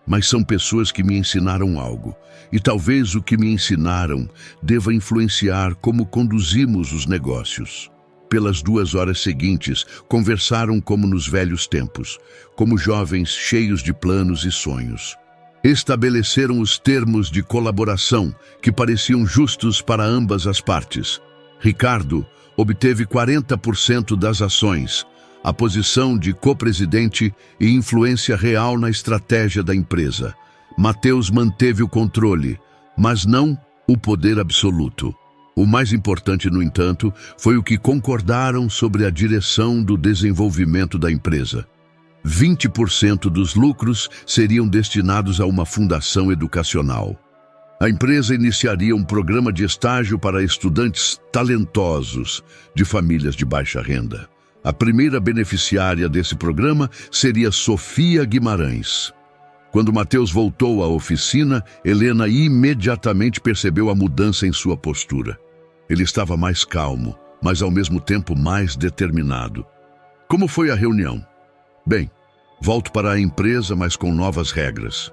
mas são pessoas que me ensinaram algo. E talvez o que me ensinaram deva influenciar como conduzimos os negócios. Pelas 2 horas seguintes, conversaram como nos velhos tempos, como jovens cheios de planos e sonhos. Estabeleceram os termos de colaboração que pareciam justos para ambas as partes. Ricardo obteve 40% das ações, a posição de co-presidente e influência real na estratégia da empresa. Mateus manteve o controle, mas não o poder absoluto. O mais importante, no entanto, foi o que concordaram sobre a direção do desenvolvimento da empresa. 20% dos lucros seriam destinados a uma fundação educacional. A empresa iniciaria um programa de estágio para estudantes talentosos de famílias de baixa renda. A primeira beneficiária desse programa seria Sofia Guimarães. Quando Mateus voltou à oficina, Helena imediatamente percebeu a mudança em sua postura. Ele estava mais calmo, mas ao mesmo tempo mais determinado. Como foi a reunião? Bem, volto para a empresa, mas com novas regras.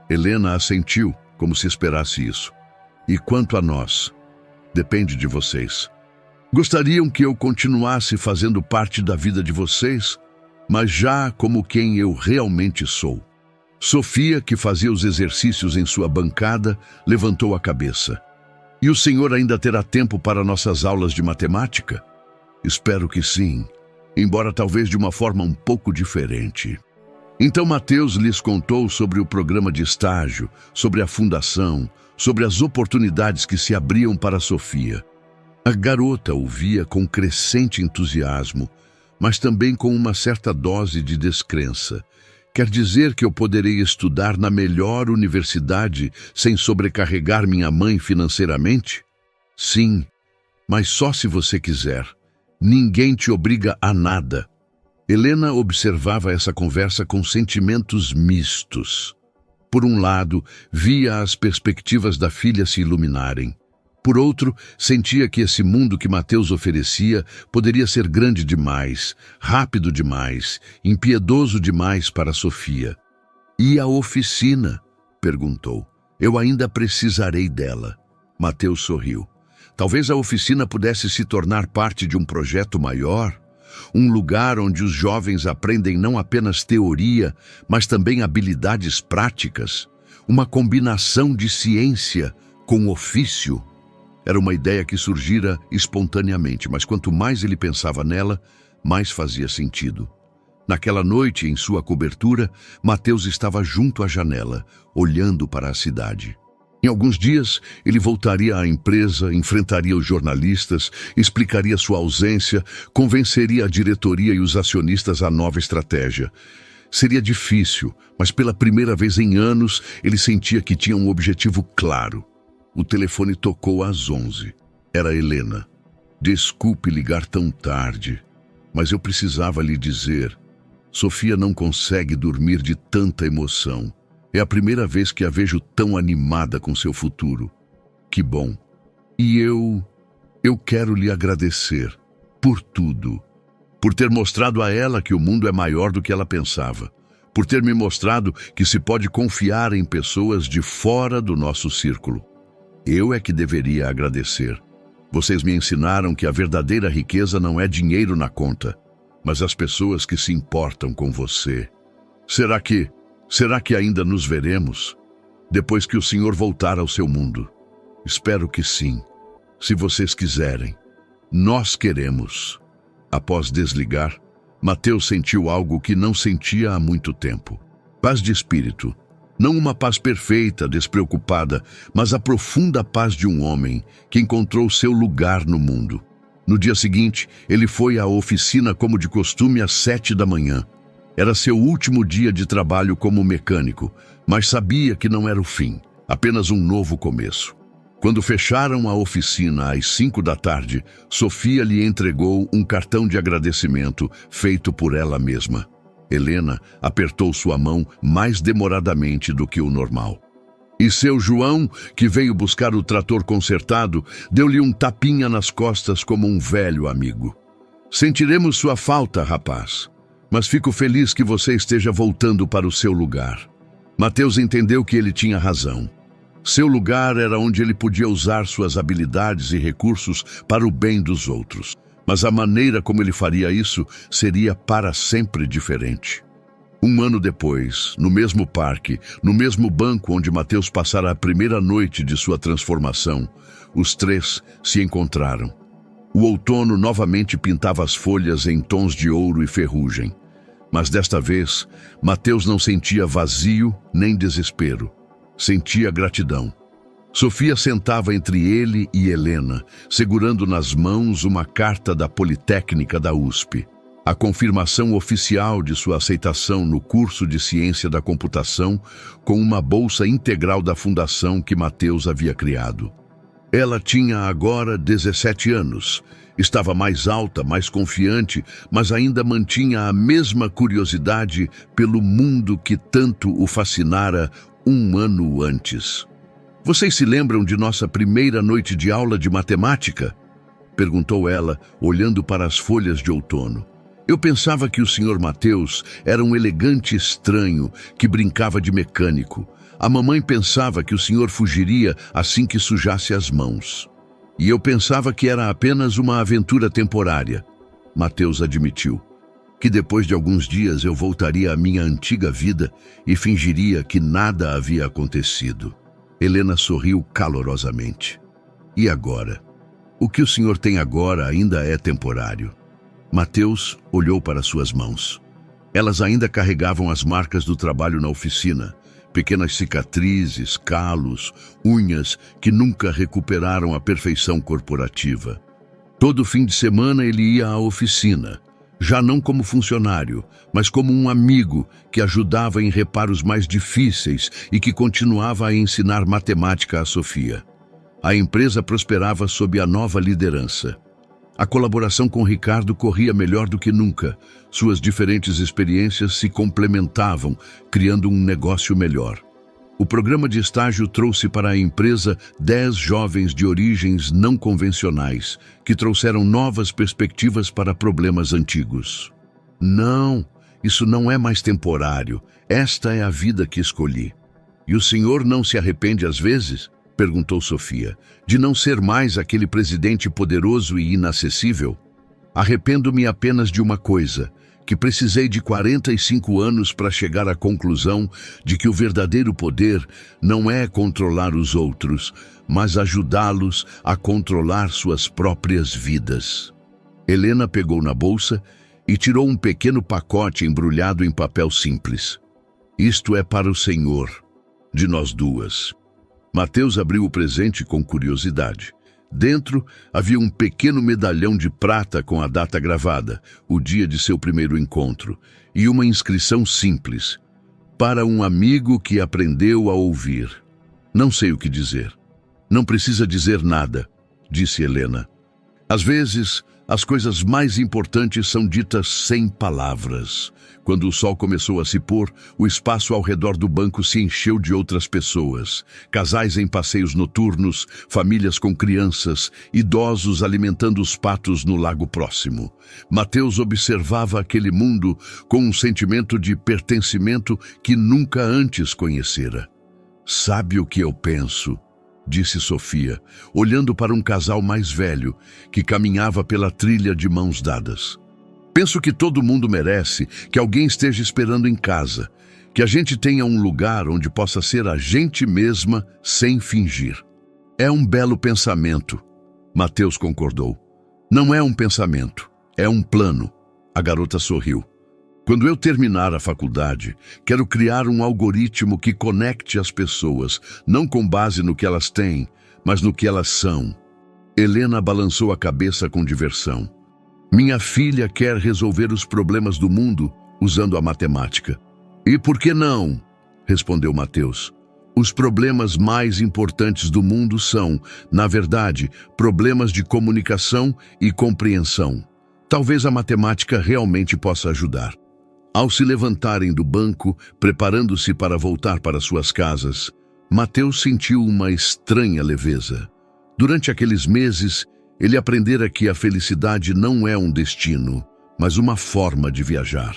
Helena assentiu, como se esperasse isso. E quanto a nós? Depende de vocês. Gostariam que eu continuasse fazendo parte da vida de vocês, mas já como quem eu realmente sou. Sofia, que fazia os exercícios em sua bancada, levantou a cabeça. E o senhor ainda terá tempo para nossas aulas de matemática? Espero que sim, embora talvez de uma forma um pouco diferente. Então Mateus lhes contou sobre o programa de estágio, sobre a fundação, sobre as oportunidades que se abriam para Sofia. A garota ouvia com crescente entusiasmo, mas também com uma certa dose de descrença. Quer dizer que eu poderei estudar na melhor universidade sem sobrecarregar minha mãe financeiramente? Sim, mas só se você quiser. Ninguém te obriga a nada. Helena observava essa conversa com sentimentos mistos. Por um lado, via as perspectivas da filha se iluminarem. Por outro, sentia que esse mundo que Mateus oferecia poderia ser grande demais, rápido demais, impiedoso demais para Sofia. E a oficina? Perguntou. Eu ainda precisarei dela. Mateus sorriu. Talvez a oficina pudesse se tornar parte de um projeto maior, um lugar onde os jovens aprendem não apenas teoria, mas também habilidades práticas, uma combinação de ciência com ofício. Era uma ideia que surgira espontaneamente, mas quanto mais ele pensava nela, mais fazia sentido. Naquela noite, em sua cobertura, Mateus estava junto à janela, olhando para a cidade. Em alguns dias, ele voltaria à empresa, enfrentaria os jornalistas, explicaria sua ausência, convenceria a diretoria e os acionistas à nova estratégia. Seria difícil, mas pela primeira vez em anos, ele sentia que tinha um objetivo claro. O telefone tocou às 11. Era Helena. Desculpe ligar tão tarde, mas eu precisava lhe dizer. Sofia não consegue dormir de tanta emoção. É a primeira vez que a vejo tão animada com seu futuro. Que bom. E eu quero lhe agradecer por tudo. Por ter mostrado a ela que o mundo é maior do que ela pensava. Por ter me mostrado que se pode confiar em pessoas de fora do nosso círculo. Eu é que deveria agradecer. Vocês me ensinaram que a verdadeira riqueza não é dinheiro na conta, mas as pessoas que se importam com você. Será que ainda nos veremos, depois que o senhor voltar ao seu mundo? Espero que sim, se vocês quiserem. Nós queremos. Após desligar, Mateus sentiu algo que não sentia há muito tempo. Paz de espírito. Não uma paz perfeita, despreocupada, mas a profunda paz de um homem que encontrou seu lugar no mundo. No dia seguinte, ele foi à oficina como de costume às 7 da manhã. Era seu último dia de trabalho como mecânico, mas sabia que não era o fim, apenas um novo começo. Quando fecharam a oficina às 5 da tarde, Sofia lhe entregou um cartão de agradecimento feito por ela mesma. Helena apertou sua mão mais demoradamente do que o normal. E seu João, que veio buscar o trator consertado, deu-lhe um tapinha nas costas como um velho amigo. Sentiremos sua falta, rapaz, mas fico feliz que você esteja voltando para o seu lugar. Mateus entendeu que ele tinha razão. Seu lugar era onde ele podia usar suas habilidades e recursos para o bem dos outros. Mas a maneira como ele faria isso seria para sempre diferente. Um ano depois, no mesmo parque, no mesmo banco onde Mateus passara a primeira noite de sua transformação, os três se encontraram. O outono novamente pintava as folhas em tons de ouro e ferrugem. Mas desta vez, Mateus não sentia vazio nem desespero. Sentia gratidão. Sofia sentava entre ele e Helena, segurando nas mãos uma carta da Politécnica da USP. A confirmação oficial de sua aceitação no curso de Ciência da Computação com uma bolsa integral da fundação que Mateus havia criado. Ela tinha agora 17 anos. Estava mais alta, mais confiante, mas ainda mantinha a mesma curiosidade pelo mundo que tanto o fascinara um ano antes. Vocês se lembram de nossa primeira noite de aula de matemática? Perguntou ela, olhando para as folhas de outono. Eu pensava que o Sr. Mateus era um elegante estranho que brincava de mecânico. A mamãe pensava que o senhor fugiria assim que sujasse as mãos. E eu pensava que era apenas uma aventura temporária. Mateus admitiu que depois de alguns dias eu voltaria à minha antiga vida e fingiria que nada havia acontecido. Helena sorriu calorosamente. E agora? O que o senhor tem agora ainda é temporário. Mateus olhou para suas mãos. Elas ainda carregavam as marcas do trabalho na oficina, pequenas cicatrizes, calos, unhas que nunca recuperaram a perfeição corporativa. Todo fim de semana ele ia à oficina, já não como funcionário, mas como um amigo que ajudava em reparos mais difíceis e que continuava a ensinar matemática a Sofia. A empresa prosperava sob a nova liderança. A colaboração com Ricardo corria melhor do que nunca. Suas diferentes experiências se complementavam, criando um negócio melhor. O programa de estágio trouxe para a empresa 10 jovens de origens não convencionais, que trouxeram novas perspectivas para problemas antigos. Não, isso não é mais temporário. Esta é a vida que escolhi. E o senhor não se arrepende às vezes? Perguntou Sofia, de não ser mais aquele presidente poderoso e inacessível? Arrependo-me apenas de uma coisa, que precisei de 45 anos para chegar à conclusão de que o verdadeiro poder não é controlar os outros, mas ajudá-los a controlar suas próprias vidas. Helena pegou na bolsa e tirou um pequeno pacote embrulhado em papel simples. Isto é para o senhor, de nós duas. Mateus abriu o presente com curiosidade. Dentro havia um pequeno medalhão de prata com a data gravada, o dia de seu primeiro encontro, e uma inscrição simples. Para um amigo que aprendeu a ouvir. Não sei o que dizer. Não precisa dizer nada, disse Helena. Às vezes, as coisas mais importantes são ditas sem palavras. Quando o sol começou a se pôr, o espaço ao redor do banco se encheu de outras pessoas. Casais em passeios noturnos, famílias com crianças, idosos alimentando os patos no lago próximo. Mateus observava aquele mundo com um sentimento de pertencimento que nunca antes conhecera. Sabe o que eu penso? Disse Sofia, olhando para um casal mais velho que caminhava pela trilha de mãos dadas. Penso que todo mundo merece que alguém esteja esperando em casa, que a gente tenha um lugar onde possa ser a gente mesma sem fingir. É um belo pensamento, Mateus concordou. Não é um pensamento, é um plano. A garota sorriu. Quando eu terminar a faculdade, quero criar um algoritmo que conecte as pessoas, não com base no que elas têm, mas no que elas são. Helena balançou a cabeça com diversão. Minha filha quer resolver os problemas do mundo usando a matemática. E por que não? Respondeu Mateus. Os problemas mais importantes do mundo são, na verdade, problemas de comunicação e compreensão. Talvez a matemática realmente possa ajudar. Ao se levantarem do banco, preparando-se para voltar para suas casas, Mateus sentiu uma estranha leveza. Durante aqueles meses, ele aprendera que a felicidade não é um destino, mas uma forma de viajar.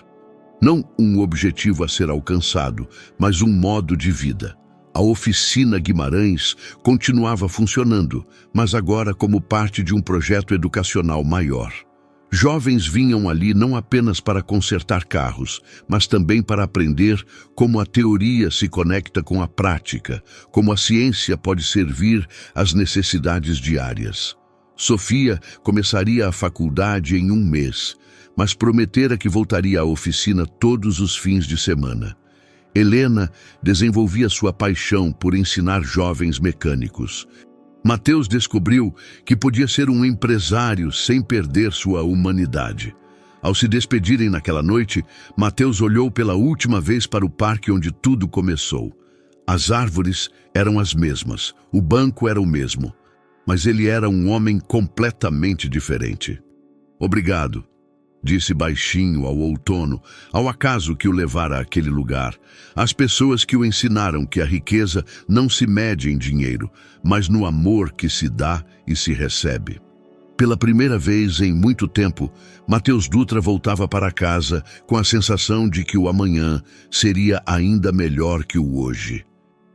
Não um objetivo a ser alcançado, mas um modo de vida. A oficina Guimarães continuava funcionando, mas agora como parte de um projeto educacional maior. Jovens vinham ali não apenas para consertar carros, mas também para aprender como a teoria se conecta com a prática, como a ciência pode servir às necessidades diárias. Sofia começaria a faculdade em um mês, mas prometera que voltaria à oficina todos os fins de semana. Helena desenvolvia sua paixão por ensinar jovens mecânicos. Mateus descobriu que podia ser um empresário sem perder sua humanidade. Ao se despedirem naquela noite, Mateus olhou pela última vez para o parque onde tudo começou. As árvores eram as mesmas, o banco era o mesmo, mas ele era um homem completamente diferente. Obrigado, disse baixinho ao outono, ao acaso que o levara àquele lugar, às pessoas que o ensinaram que a riqueza não se mede em dinheiro, mas no amor que se dá e se recebe. Pela primeira vez em muito tempo, Mateus Dutra voltava para casa com a sensação de que o amanhã seria ainda melhor que o hoje.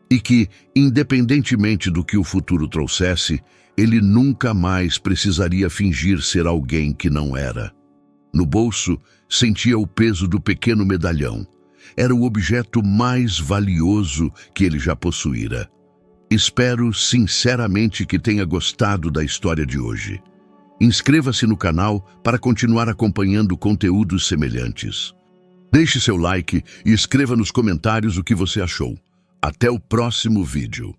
E que, independentemente do que o futuro trouxesse, ele nunca mais precisaria fingir ser alguém que não era. No bolso, sentia o peso do pequeno medalhão. Era o objeto mais valioso que ele já possuíra. Espero sinceramente que tenha gostado da história de hoje. Inscreva-se no canal para continuar acompanhando conteúdos semelhantes. Deixe seu like e escreva nos comentários o que você achou. Até o próximo vídeo.